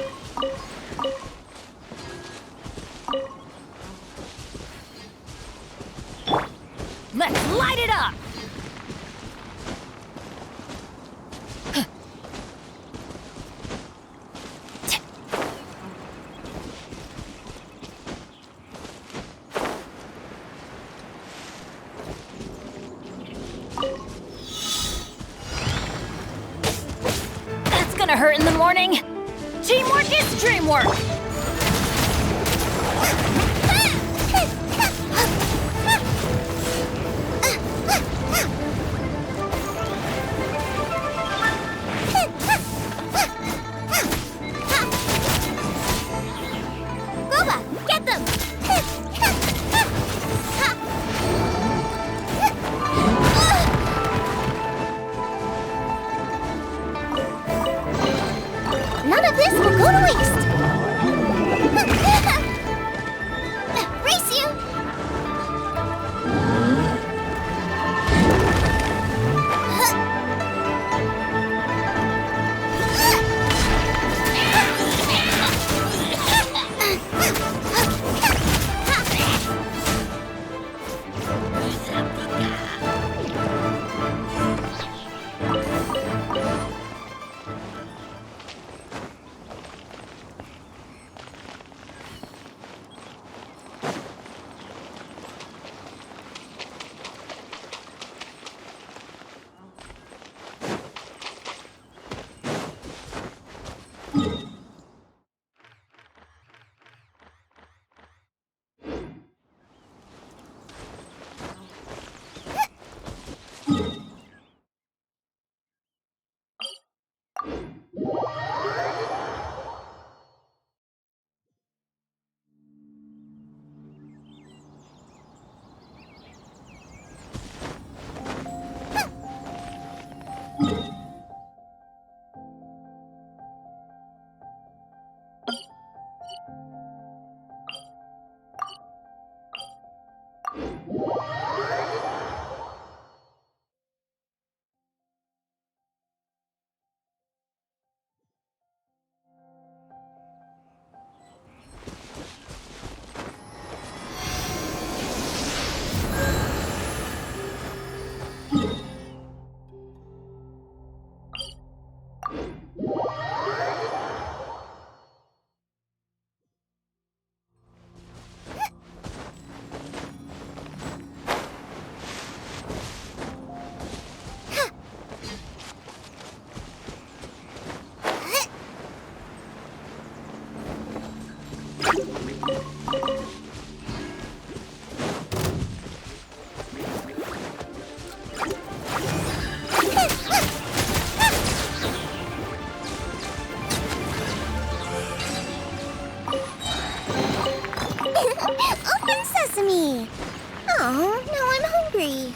Let's light it up! That's gonna hurt in the morning! Teamwork is dreamwork! None of this will go to waste. Race you! Open sesame! Oh, now I'm hungry.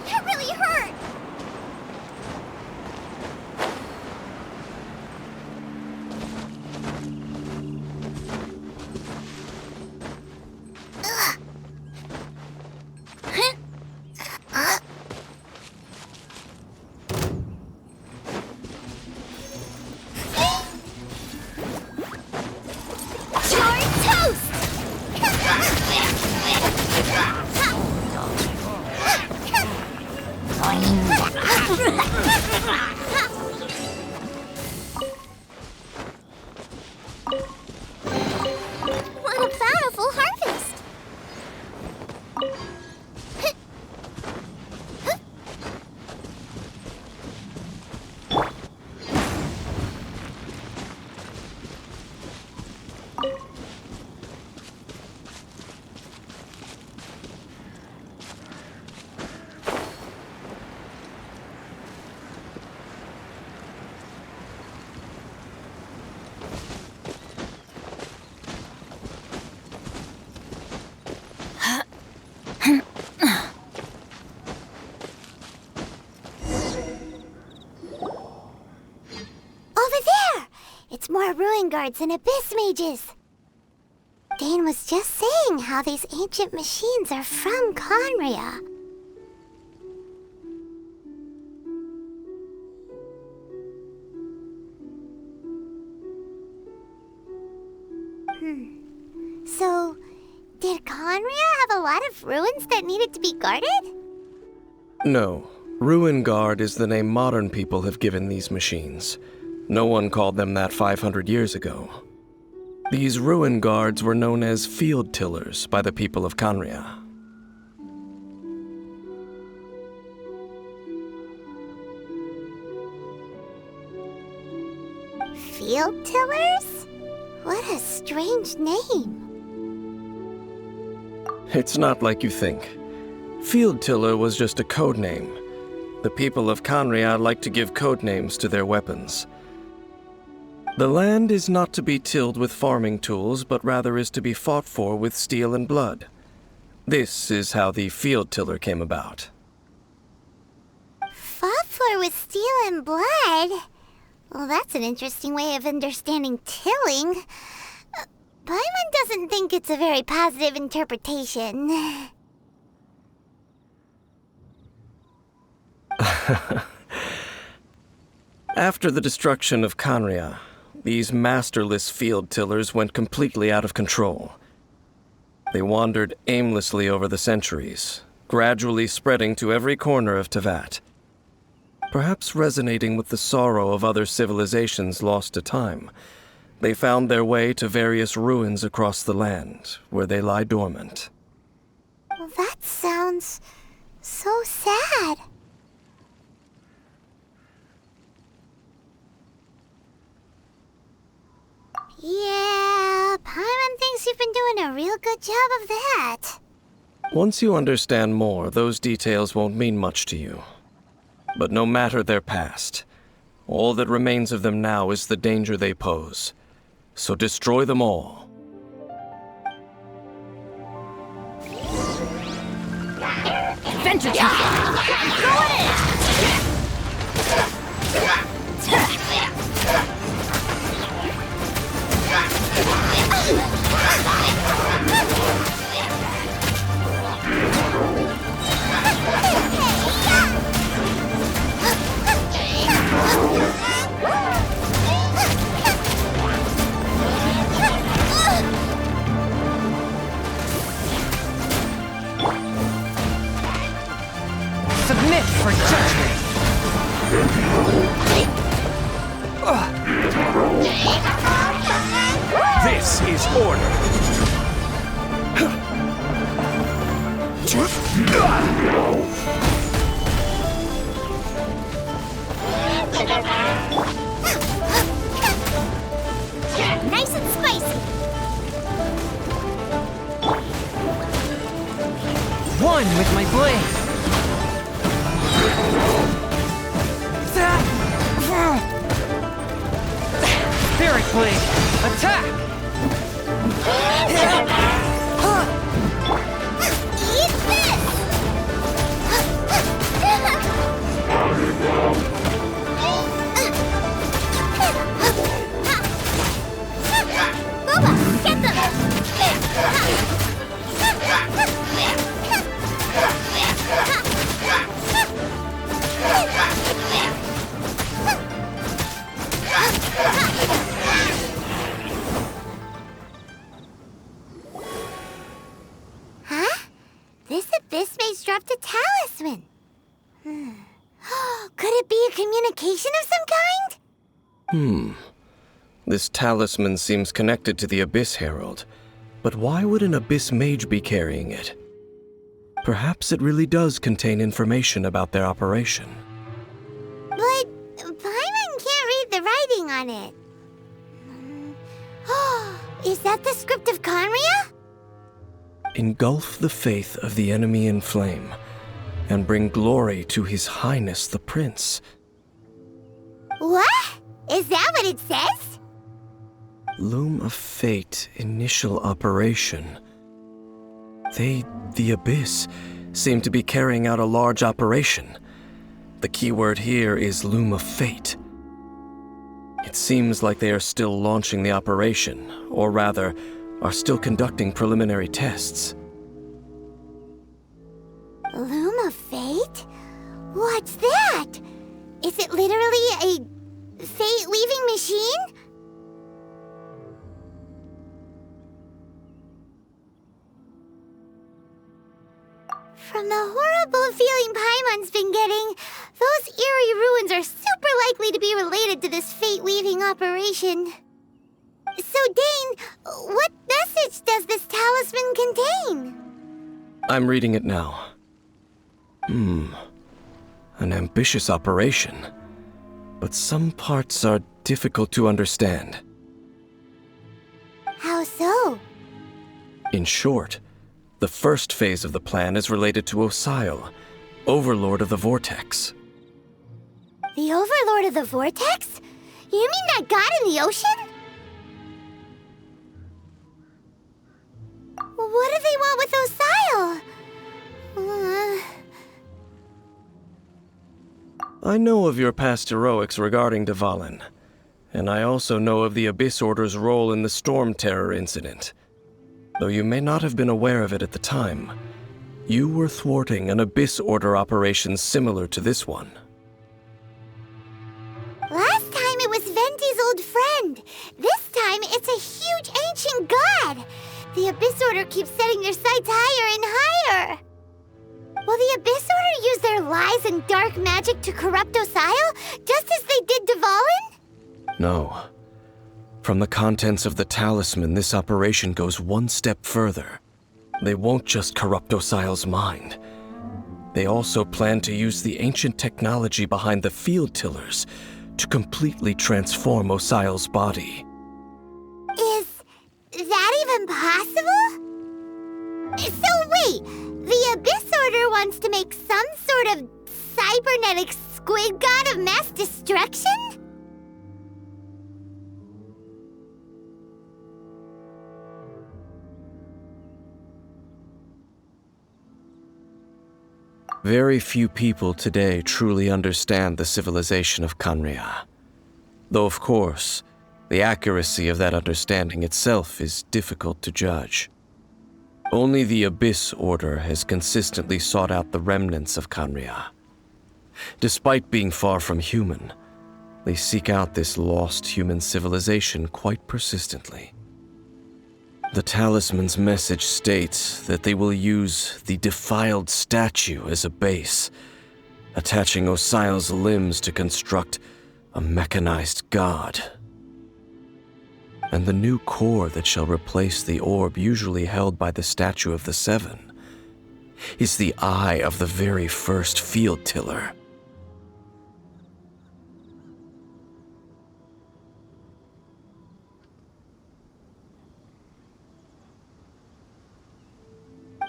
That really hurt! Ugh. Huh? Charred toast! What a bountiful harvest! Over there! It's more ruin guards and abyss mages. Dane was just saying how these ancient machines are from Conria. So, did Conria have a lot of ruins that needed to be guarded? No. Ruin Guard is the name modern people have given these machines. No one called them that 500 years ago. These Ruin Guards were known as field tillers by the people of Conria. Field tillers? What a strange name. It's not like you think. Field Tiller was just a code name. The people of Conria like to give code names to their weapons. The land is not to be tilled with farming tools, but rather is to be fought for with steel and blood. This is how the Field Tiller came about. Fought for with steel and blood? Well, that's an interesting way of understanding tilling. Paimon doesn't think it's a very positive interpretation. After the destruction of Conria, these masterless field tillers went completely out of control. They wandered aimlessly over the centuries, gradually spreading to every corner of Teyvat. Perhaps resonating with the sorrow of other civilizations lost to time, They found their way to various ruins across the land, where they lie dormant. Well, that sounds so sad. Yeah, Paimon thinks you've been doing a real good job of that. Once you understand more, those details won't mean much to you. But no matter their past, all that remains of them now is the danger they pose. So destroy them all. Adventure time! Go ahead! Submit for judgment! This is order. Nice and spicy. One with my blade! Spirit blade! Attack! Eat this! Booba, get them! Huh? This abyss maze dropped a talisman. Could it be a communication of some kind? This talisman seems connected to the Abyss Herald. But why would an Abyss Mage be carrying it? Perhaps it really does contain information about their operation. But Paimon can't read the writing on it. Is that the script of Conria? Engulf the faith of the enemy in flame, and bring glory to His Highness the Prince. What? Is that what it says? Loom of Fate initial operation. They, the Abyss, seem to be carrying out a large operation. The keyword here is Loom of Fate. It seems like they are still launching the operation, or rather, are still conducting preliminary tests. Loom of Fate? What's that? Is it literally a fate-weaving machine? From the horrible feeling Paimon's been getting, those eerie ruins are super likely to be related to this fate-weaving operation. So, Dane, what message does this talisman contain? I'm reading it now. An ambitious operation. But some parts are difficult to understand. How so? In short, the first phase of the plan is related to Osile, Overlord of the Vortex. The Overlord of the Vortex? You mean that god in the ocean? What do they want with Osile? I know of your past heroics regarding Dvalin, and I also know of the Abyss Order's role in the Storm Terror incident. Though you may not have been aware of it at the time, you were thwarting an Abyss Order operation similar to this one. Last time it was Venti's old friend. This time it's a huge ancient god. The Abyss Order keeps setting their sights higher and higher. Will the Abyss Order use their lies and dark magic to corrupt Osile, just as they did Dvalin? No. From the contents of the talisman, this operation goes one step further. They won't just corrupt Osial's mind. They also plan to use the ancient technology behind the field tillers to completely transform Osial's body. Is that even possible? So wait, the Abyss Order wants to make some sort of cybernetic squid god of mass destruction? Very few people today truly understand the civilization of Khaenri'ah. Though, of course, the accuracy of that understanding itself is difficult to judge. Only the Abyss Order has consistently sought out the remnants of Khaenri'ah. Despite being far from human, they seek out this lost human civilization quite persistently. The talisman's message states that they will use the defiled statue as a base, attaching Osial's limbs to construct a mechanized god. And the new core that shall replace the orb usually held by the Statue of the Seven is the eye of the very first field tiller.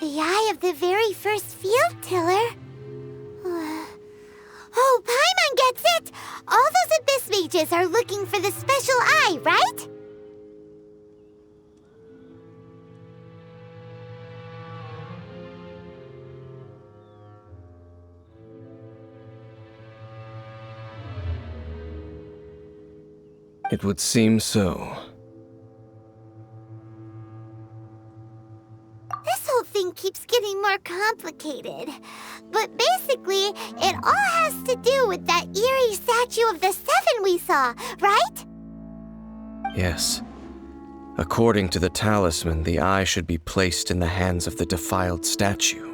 The eye of the very first field tiller? Oh, Paimon gets it! All those Abyss mages are looking for the special eye, right? It would seem so. This whole thing keeps getting more complicated. But basically, it all has to do with that eerie statue of the Seven we saw, right? Yes. According to the talisman, the eye should be placed in the hands of the defiled statue,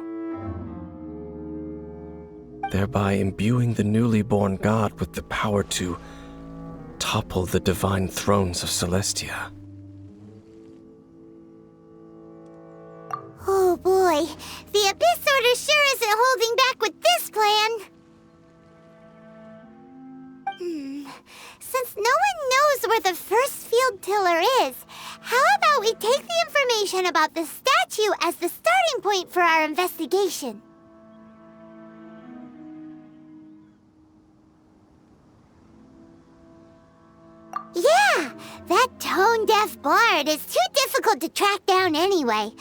thereby imbuing the newly born god with the power to topple the divine thrones of Celestia. Oh boy, the Abyss Order sure isn't holding back with this plan. Since no one knows where the first field tiller is, how about we take the information about the statue as the starting point for our investigation? Yeah, that tone-deaf bard is too difficult to track down anyway.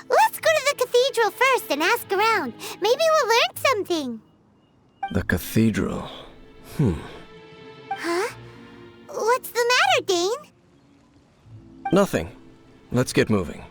Let's go to the cathedral first and ask around. Maybe we'll learn something. The cathedral. Huh? What's the matter, Dane? Nothing. Let's get moving.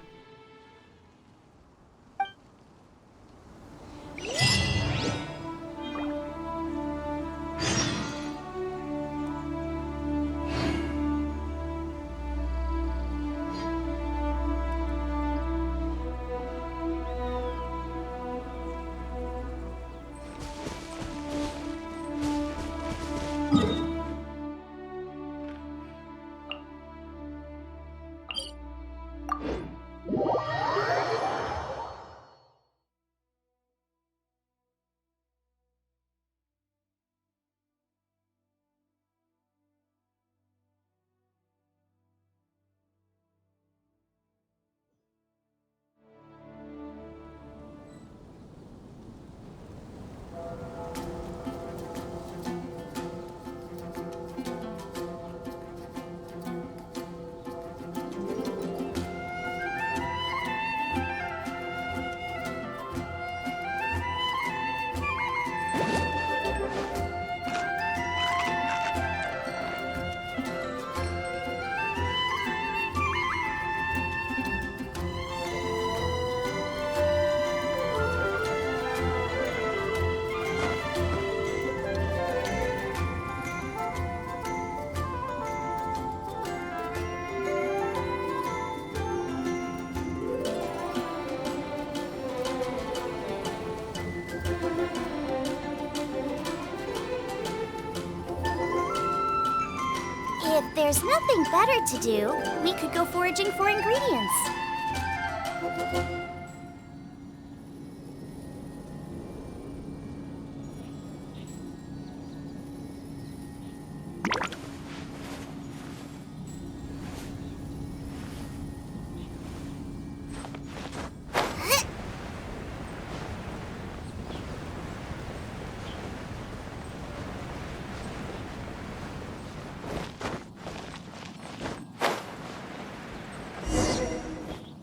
there's nothing better to do, we could go foraging for ingredients.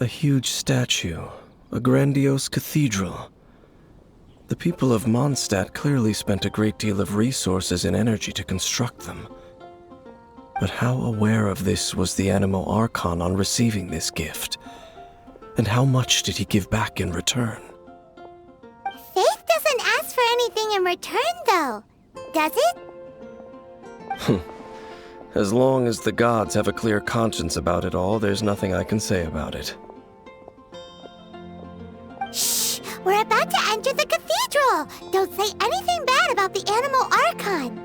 A huge statue, a grandiose cathedral. The people of Mondstadt clearly spent a great deal of resources and energy to construct them. But how aware of this was the Animo Archon on receiving this gift? And how much did he give back in return? Faith doesn't ask for anything in return, though, does it? As long as the gods have a clear conscience about it all, there's nothing I can say about it. Shh! We're about to enter the cathedral! Don't say anything bad about the Animo Archon!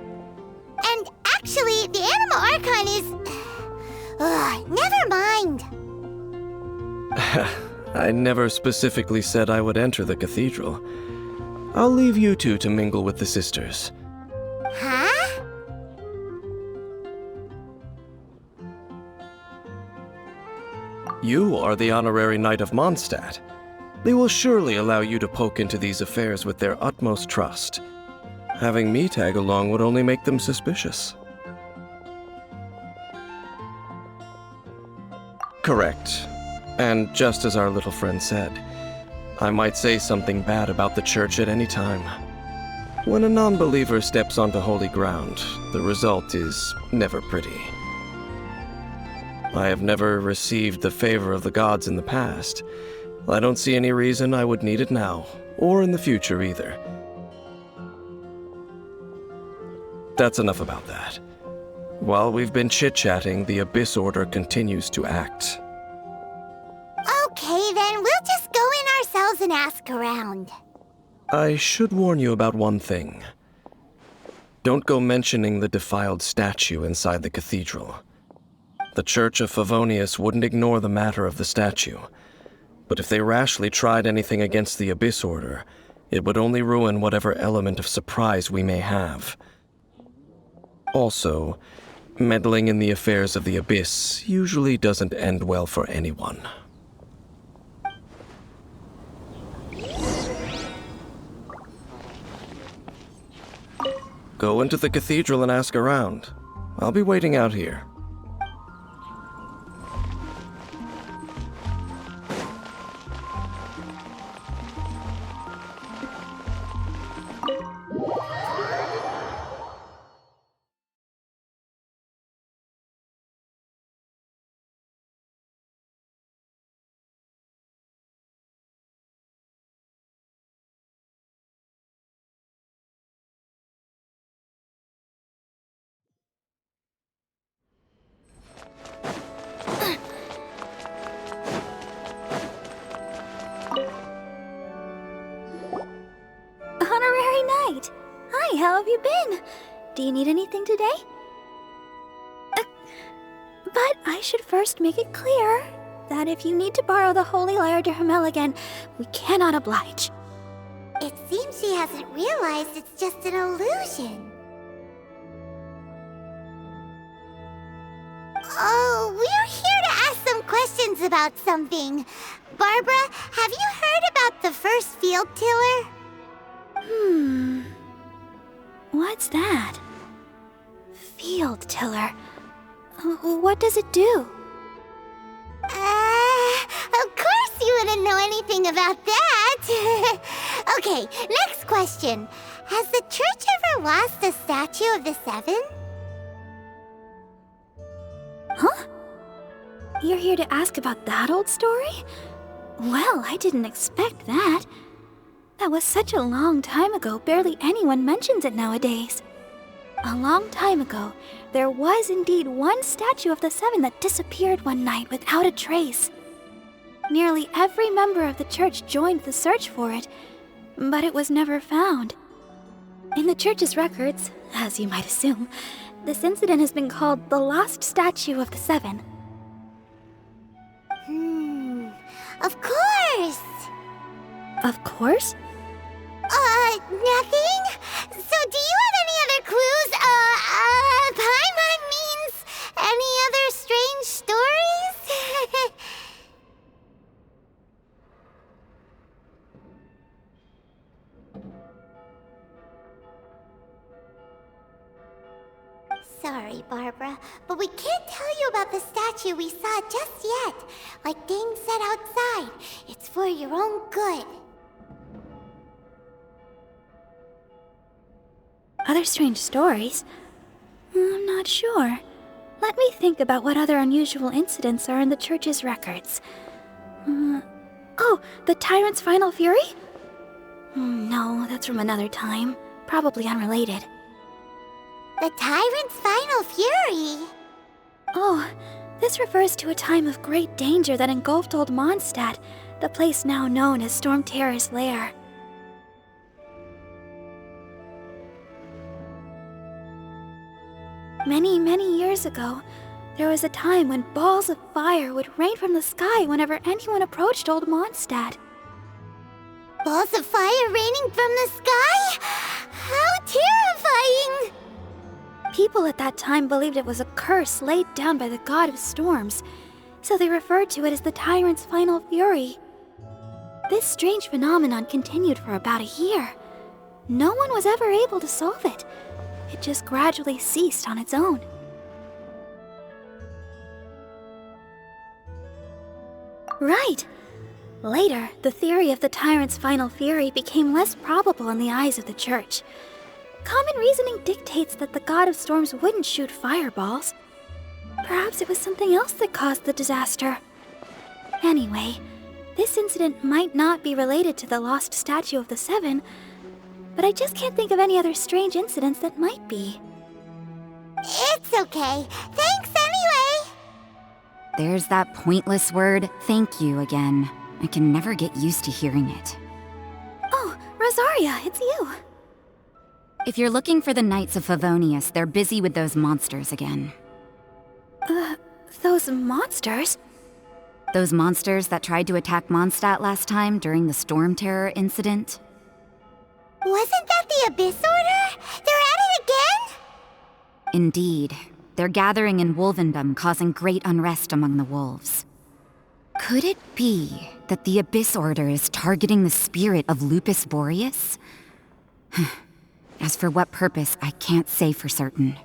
And actually, the Animo Archon is... never mind! I never specifically said I would enter the cathedral. I'll leave you two to mingle with the sisters. Huh? You are the honorary knight of Mondstadt. They will surely allow you to poke into these affairs with their utmost trust. Having me tag along would only make them suspicious. Correct. And just as our little friend said, I might say something bad about the church at any time. When a non-believer steps onto holy ground, the result is never pretty. I have never received the favor of the gods in the past. I don't see any reason I would need it now, or in the future either. That's enough about that. While we've been chit-chatting, the Abyss Order continues to act. Okay, then we'll just go in ourselves and ask around. I should warn you about one thing. Don't go mentioning the defiled statue inside the cathedral. The Church of Favonius wouldn't ignore the matter of the statue. But if they rashly tried anything against the Abyss Order, it would only ruin whatever element of surprise we may have. Also, meddling in the affairs of the Abyss usually doesn't end well for anyone. Go into the cathedral and ask around. I'll be waiting out here. Honorary Knight! Hi, how have you been? Do you need anything today? But I should first make it clear that if you need to borrow the Holy Lyre to Hermel again, we cannot oblige. It seems she hasn't realized it's just an illusion. Oh, we're here to ask some questions about something. Barbara, have you heard about the first field tiller? What's that? Field tiller. What does it do? Of course you wouldn't know anything about that. Okay, next question. Has the church ever lost a statue of the Seven? Huh? You're here to ask about that old story? Well, I didn't expect that. That was such a long time ago, barely anyone mentions it nowadays. A long time ago, there was indeed one statue of the Seven that disappeared one night without a trace. Nearly every member of the church joined the search for it, but it was never found. In the church's records, as you might assume, This incident has been called the Lost Statue of the Seven. Of course! Of course? Nothing? So do you have any other clues? Paimon means any other strange stories? Sorry, Barbara, but we can't tell you about the statue we saw just yet. Like Dane said outside, it's for your own good. Other strange stories? I'm not sure. Let me think about what other unusual incidents are in the church's records. Oh, the Tyrant's Final Fury? No, that's from another time. Probably unrelated. The Tyrant's Final Fury? Oh, this refers to a time of great danger that engulfed Old Mondstadt, the place now known as Storm Terror's lair. Many, many years ago, there was a time when balls of fire would rain from the sky whenever anyone approached Old Mondstadt. Balls of fire raining from the sky? How terrifying! People at that time believed it was a curse laid down by the god of storms, so they referred to it as the Tyrant's Final Fury. This strange phenomenon continued for about a year. No one was ever able to solve it. It just gradually ceased on its own. Right! Later, the theory of the Tyrant's Final Fury became less probable in the eyes of the Church. Common reasoning dictates that the god of storms wouldn't shoot fireballs. Perhaps it was something else that caused the disaster. Anyway, this incident might not be related to the lost statue of the Seven, but I just can't think of any other strange incidents that might be. It's okay. Thanks anyway! There's that pointless word, thank you, again. I can never get used to hearing it. Oh, Rosaria, it's you. If you're looking for the Knights of Favonius, they're busy with those monsters again. Those monsters? Those monsters that tried to attack Mondstadt last time during the Storm Terror incident? Wasn't that the Abyss Order? They're at it again? Indeed. They're gathering in Wolvendom, causing great unrest among the wolves. Could it be that the Abyss Order is targeting the spirit of Lupus Boreas? As for what purpose, I can't say for certain.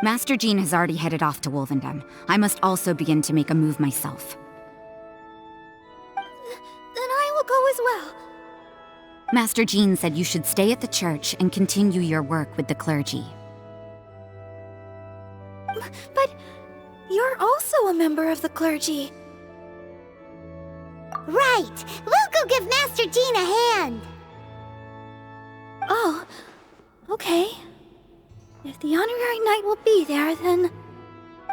Master Jean has already headed off to Wolvendom. I must also begin to make a move myself. Then I will go as well. Master Jean said you should stay at the church and continue your work with the clergy. But you're also a member of the clergy. Right! We'll go give Master Jean a hand! Oh, okay. If the honorary knight will be there, then...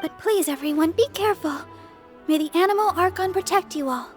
But please, everyone, be careful. May the Animal Archon protect you all.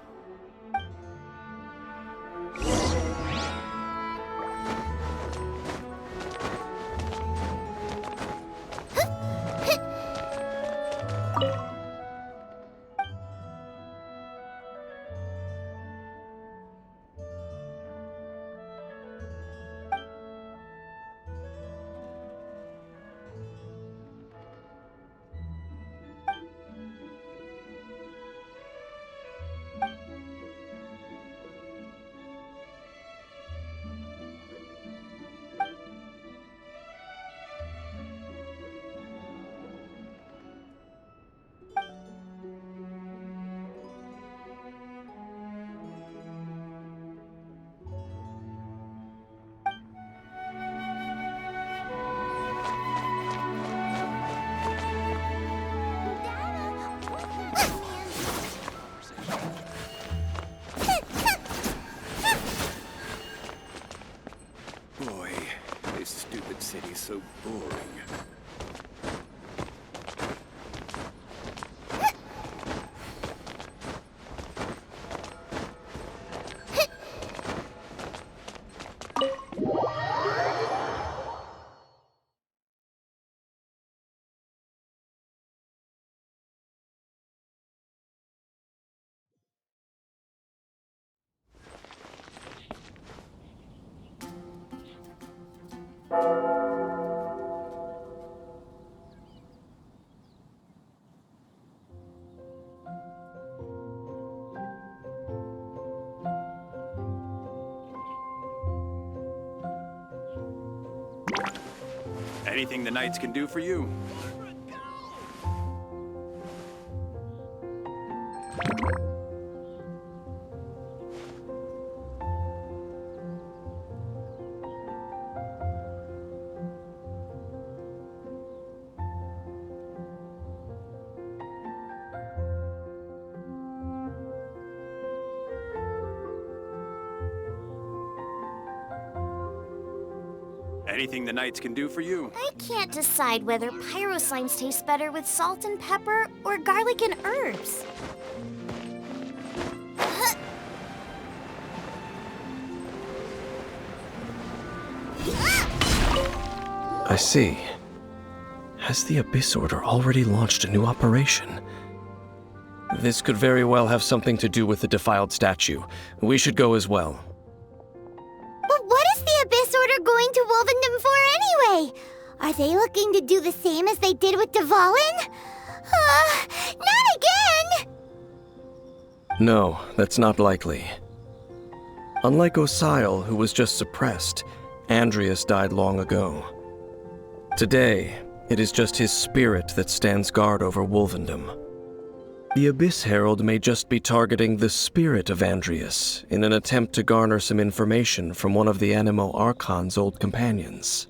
Boy, this stupid city's so boring. Anything the Knights can do for you. Anything the Knights can do for you. I can't decide whether pyro slimes taste better with salt and pepper or garlic and herbs. I see. Has the Abyss Order already launched a new operation? This could very well have something to do with the defiled statue. We should go as well. But what is the Abyss Order going to Wolvendom for anyway? Are they looking to do the same as they did with Dvalin? Not again! No, that's not likely. Unlike Osile, who was just suppressed, Andreas died long ago. Today, it is just his spirit that stands guard over Wolvendom. The Abyss Herald may just be targeting the spirit of Andreas in an attempt to garner some information from one of the Animo Archon's old companions.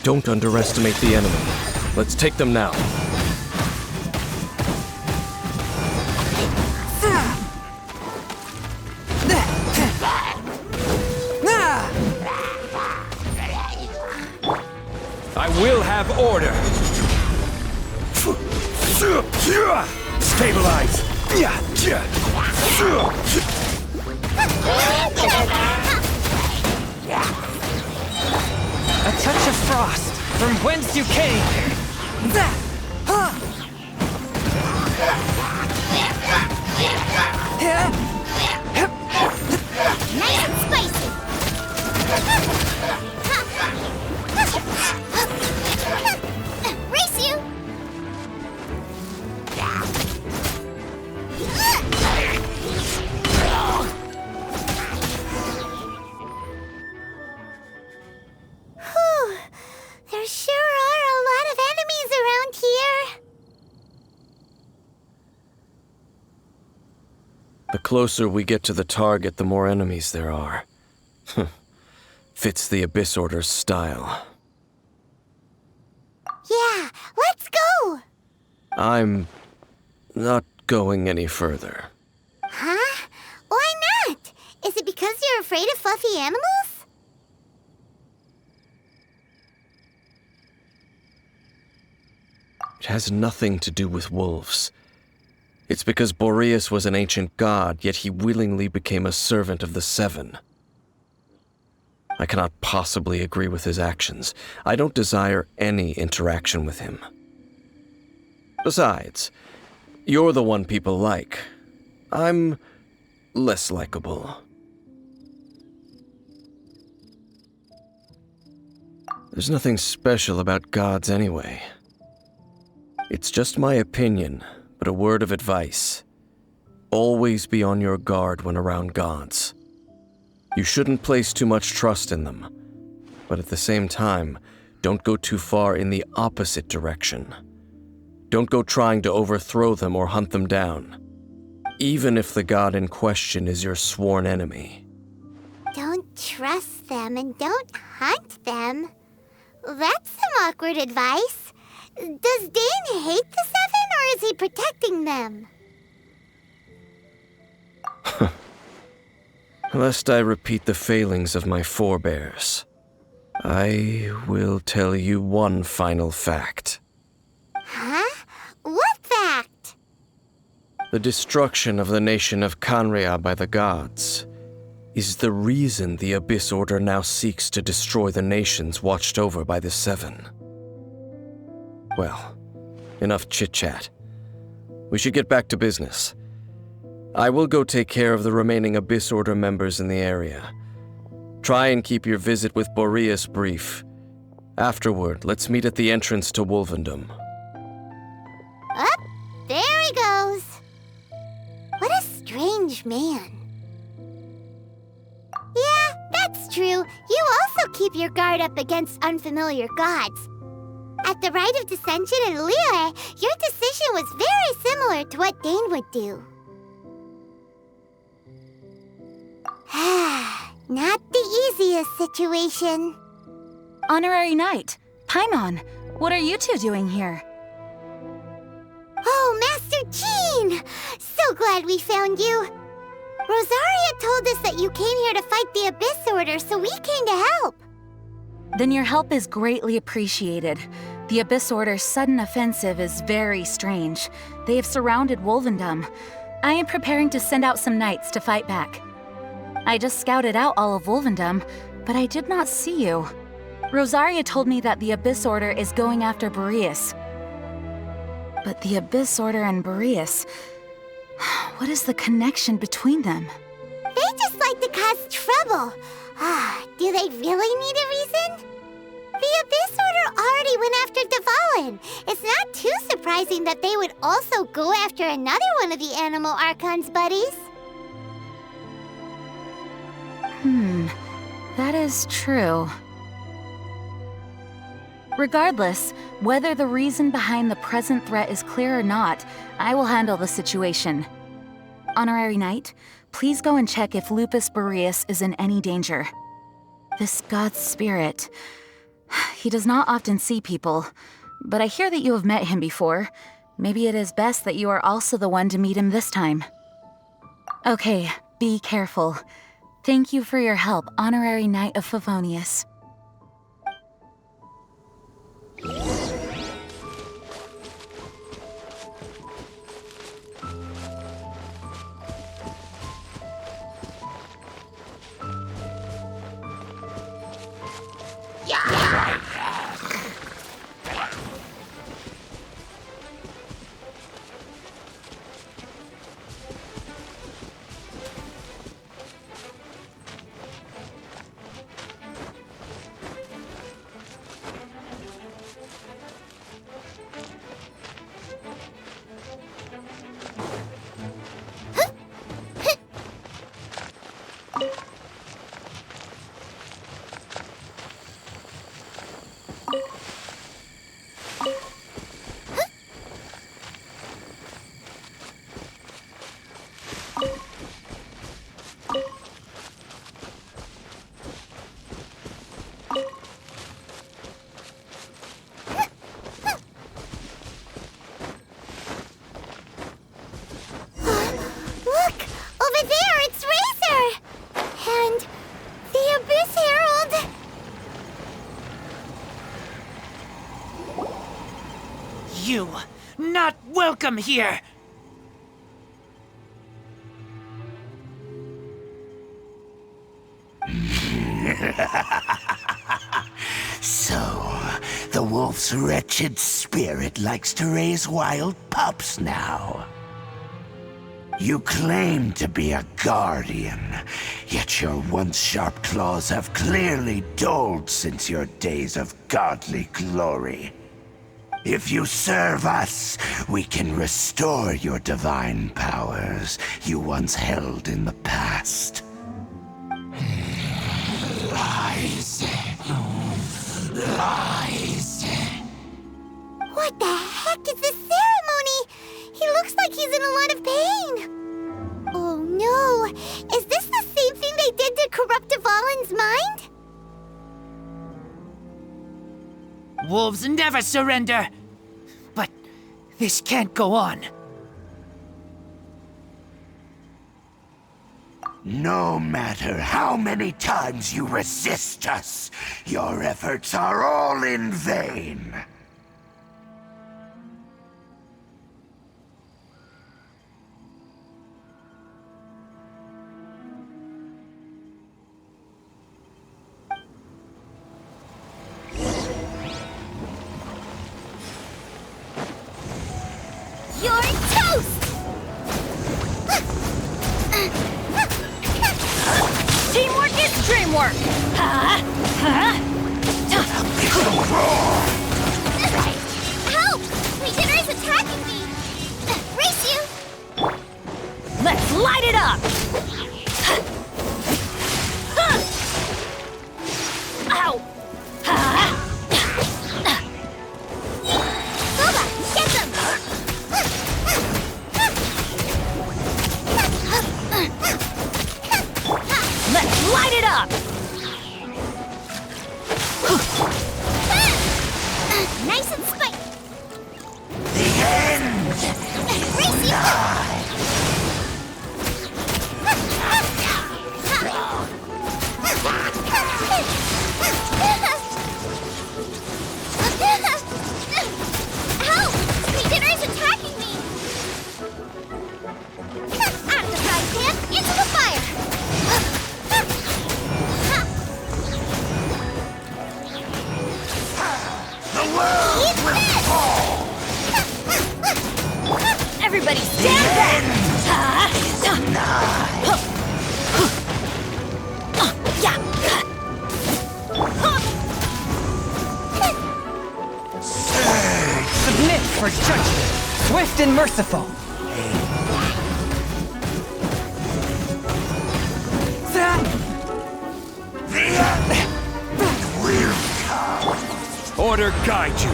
Don't underestimate the enemy. Let's take them now. I will have order. Stabilize. A touch of frost from whence you came. Nice and spicy! Race you! Whew. There sure are a lot of enemies around here. closer we get to the target, the more enemies there are. Fits the Abyss Order's style. Yeah, let's go! I'm not going any further. Huh? Why not? Is it because you're afraid of fluffy animals? It has nothing to do with wolves. It's because Boreas was an ancient god, yet he willingly became a servant of the Seven. I cannot possibly agree with his actions. I don't desire any interaction with him. Besides, you're the one people like. I'm less likable. There's nothing special about gods anyway. It's just my opinion, but a word of advice. Always be on your guard when around gods. You shouldn't place too much trust in them, but at the same time, don't go too far in the opposite direction. Don't go trying to overthrow them or hunt them down, even if the god in question is your sworn enemy. Don't trust them and don't hunt them. That's some awkward advice. Does Dane hate the Seven, or is he protecting them? Lest I repeat the failings of my forebears, I will tell you one final fact. Huh? What fact? The destruction of the nation of Canria by the gods is the reason the Abyss Order now seeks to destroy the nations watched over by the Seven. Well, enough chit-chat. We should get back to business. I will go take care of the remaining Abyss Order members in the area. Try and keep your visit with Boreas brief. Afterward, let's meet at the entrance to Wolvendom. Up, there he goes. What a strange man. Yeah, that's true. You also keep your guard up against unfamiliar gods. At the Rite of Dissension in Liyue, your decision was very similar to what Dane would do. Not the easiest situation. Honorary Knight, Paimon, what are you two doing here? Oh, Master Jean! So glad we found you. Rosaria told us that you came here to fight the Abyss Order, so we came to help. Then your help is greatly appreciated. The Abyss Order's sudden offensive is very strange. They have surrounded Wolvendom. I am preparing to send out some knights to fight back. I just scouted out all of Wolvendom, but I did not see you. Rosaria told me that the Abyss Order is going after Boreas. But the Abyss Order and Boreas... what is the connection between them? They just like to cause trouble. Do they really need a reason? The Abyss Order already went after Dvalin. It's not too surprising that they would also go after another one of the Animal Archon's buddies. That is true. Regardless, whether the reason behind the present threat is clear or not, I will handle the situation. Honorary Knight, please go and check if Lupus Boreas is in any danger. This god's spirit... he does not often see people, but I hear that you have met him before. Maybe it is best that you are also the one to meet him this time. Okay, be careful. Thank you for your help, Honorary Knight of Favonius. you! Not welcome here! So, the wolf's wretched spirit likes to raise wild pups now. You claim to be a guardian, yet your once sharp claws have clearly dulled since your days of godly glory. If you serve us, we can restore your divine powers you once held in the past. Lies. Lies. What the heck is this ceremony? He looks like he's in a lot of pain. Oh no! Is this the same thing they did to corrupt Dvalin's mind? Wolves never surrender! But this can't go on. No matter how many times you resist us, your efforts are all in vain. You're toast! Teamwork is dreamwork! Help! Regener is attacking me! Race you! Let's light it up! Ow! Boba, get them! Let's light it up! Nice and spiky! The end is nigh. Help! Regener is attacking me! Out of the frying pan, into the fire! The world will fall. Everybody stand back! Submit for judgment, swift and merciful. Order guide you.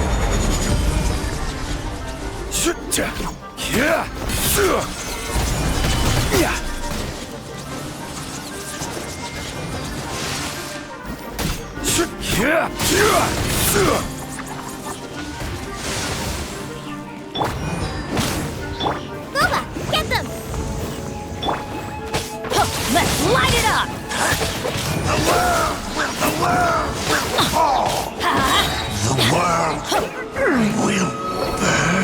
Boba, get them! Let's light it up! The world will fall. The world will burn.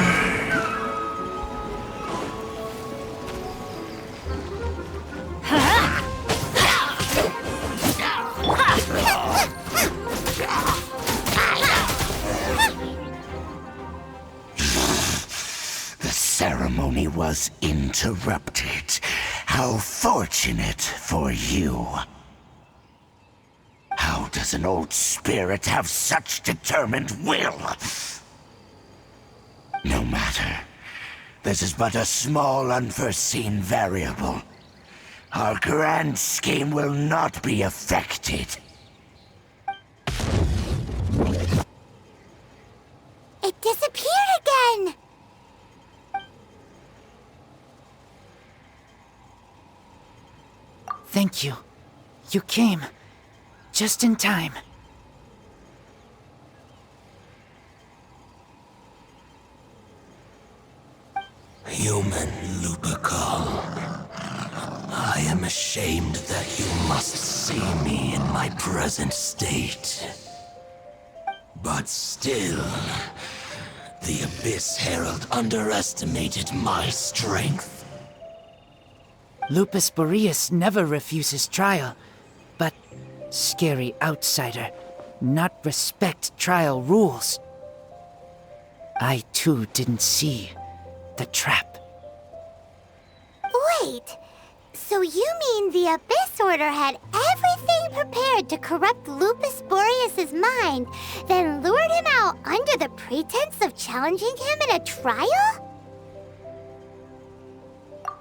The ceremony was interrupted. How fortunate for you. How does an old spirit have such determined will? No matter. This is but a small unforeseen variable. Our grand scheme will not be affected. It disappeared again! Thank you. You came. Just in time. Human Lupercal. I am ashamed that you must see me in my present state. But still, the Abyss Herald underestimated my strength. Lupus Boreas never refuses trial, but scary outsider, not respect trial rules. I too didn't see the trap. Wait, so you mean the Abyss Order had everything prepared to corrupt Lupus Boreas' mind, then lured him out under the pretense of challenging him in a trial?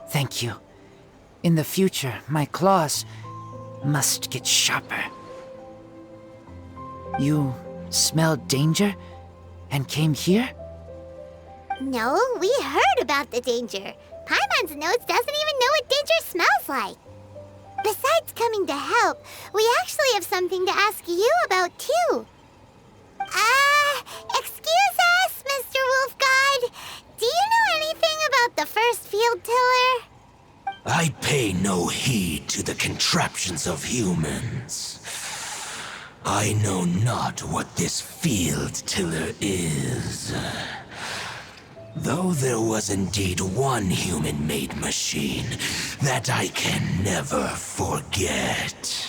Thank you. In the future, my claws must get sharper. You smelled danger and came here? No, we heard about the danger. Paimon's notes doesn't even know what danger smells like. Besides coming to help, we actually have something to ask you about too. Excuse us, Mr. Wolf God. Do you know anything about the first field tiller? I pay no heed to the contraptions of humans. I know not what this field tiller is. Though there was indeed one human-made machine that I can never forget.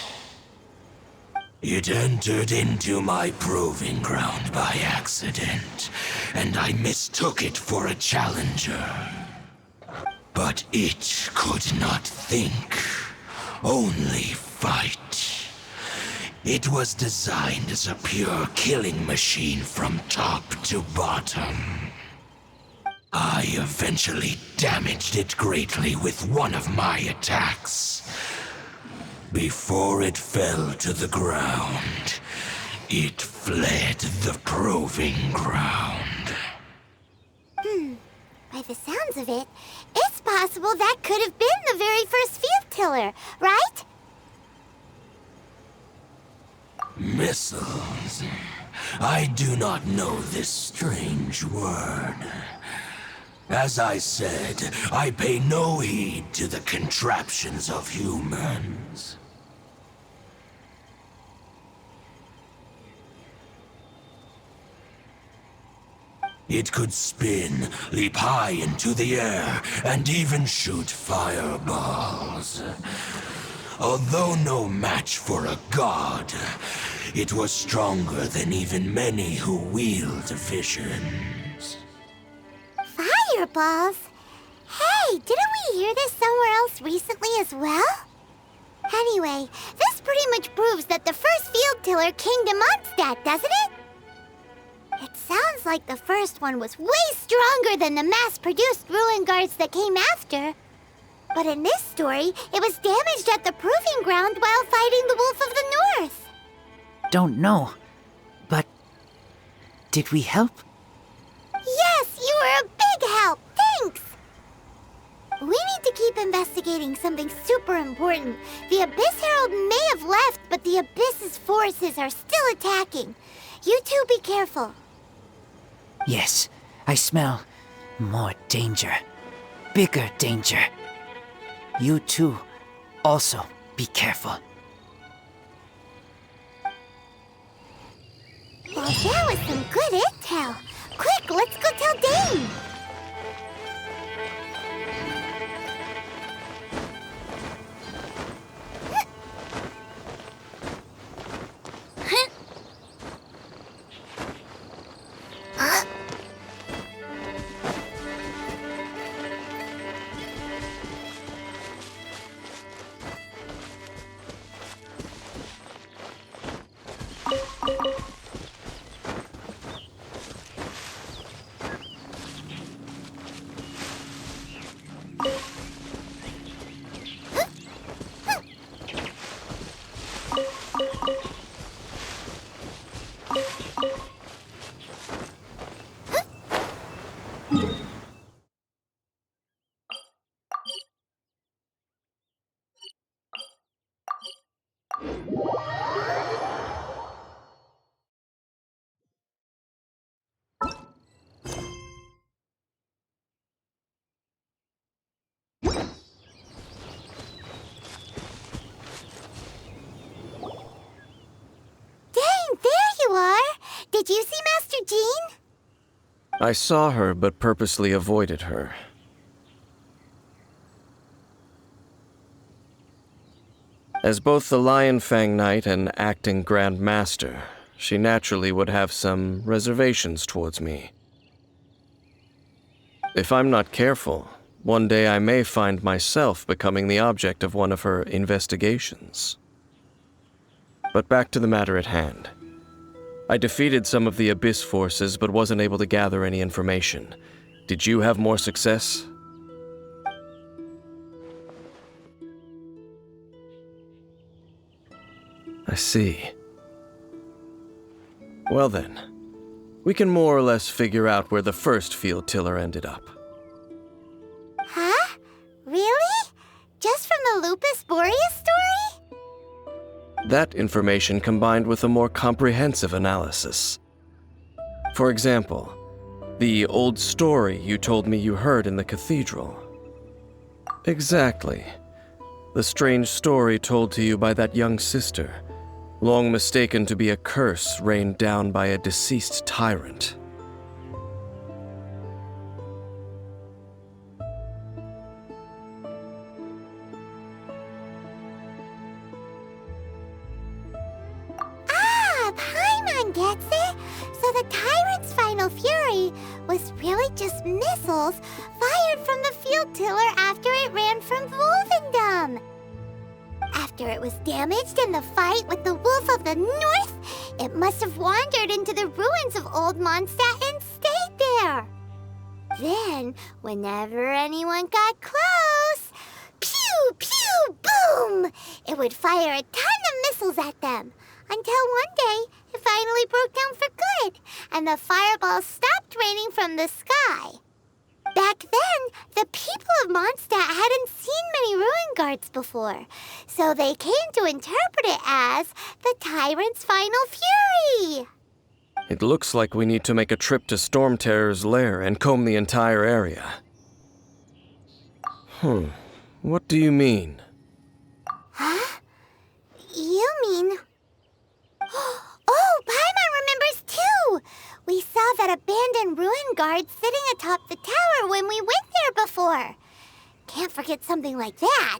It entered into my proving ground by accident, and I mistook it for a challenger. But it could not think, only fight. It was designed as a pure killing machine from top to bottom. I eventually damaged it greatly with one of my attacks. Before it fell to the ground, it fled the proving ground. By the sounds of it, it's possible that could have been the very first field tiller, right? Missiles. I do not know this strange word. As I said, I pay no heed to the contraptions of humans. It could spin, leap high into the air, and even shoot fireballs. Although no match for a god, it was stronger than even many who wield visions. Fireballs? Hey, didn't we hear this somewhere else recently as well? Anyway, this pretty much proves that the first field tiller came to Mondstadt, doesn't it? It sounds like the first one was way stronger than the mass-produced ruin guards that came after. But in this story, it was damaged at the proving ground while fighting the Wolf of the North. Don't know, but did we help? Yes, you were a big help. Thanks. We need to keep investigating something super important. The Abyss Herald may have left, but the Abyss's forces are still attacking. You two be careful. Yes, I smell more danger. Bigger danger. You too, also be careful. Well, that was some good intel. Quick, let's go tell Dane. Dane, there you are! Did you see Master Jean? I saw her, but purposely avoided her. As both the Lion Fang Knight and acting Grand Master, she naturally would have some reservations towards me. If I'm not careful, one day I may find myself becoming the object of one of her investigations. But back to the matter at hand. I defeated some of the Abyss forces, but wasn't able to gather any information. Did you have more success? I see. Well then, we can more or less figure out where the first field tiller ended up. Huh? Really? Just from the Lupus Boreas story? That information combined with a more comprehensive analysis. For example, the old story you told me you heard in the cathedral. Exactly. The strange story told to you by that young sister, long mistaken to be a curse rained down by a deceased tyrant. Paimon gets it! So the Tyrant's final fury was really just missiles fired from the field tiller after it ran from Wolvendom. After it was damaged in the fight with the Wolf of the North, it must have wandered into the ruins of Old Mondstadt and stayed there. Then, whenever anyone got close, pew, pew, boom! It would fire a ton of missiles at them. Until one day, it finally broke down for good, and the fireballs stopped raining from the sky. Back then, the people of Mondstadt hadn't seen many ruin guards before, so they came to interpret it as the Tyrant's final fury. It looks like we need to make a trip to Storm Terror's lair and comb the entire area. What do you mean? Huh? You mean... Oh, Paimon remembers too! We saw that abandoned ruin guard sitting atop the tower when we went there before. Can't forget something like that.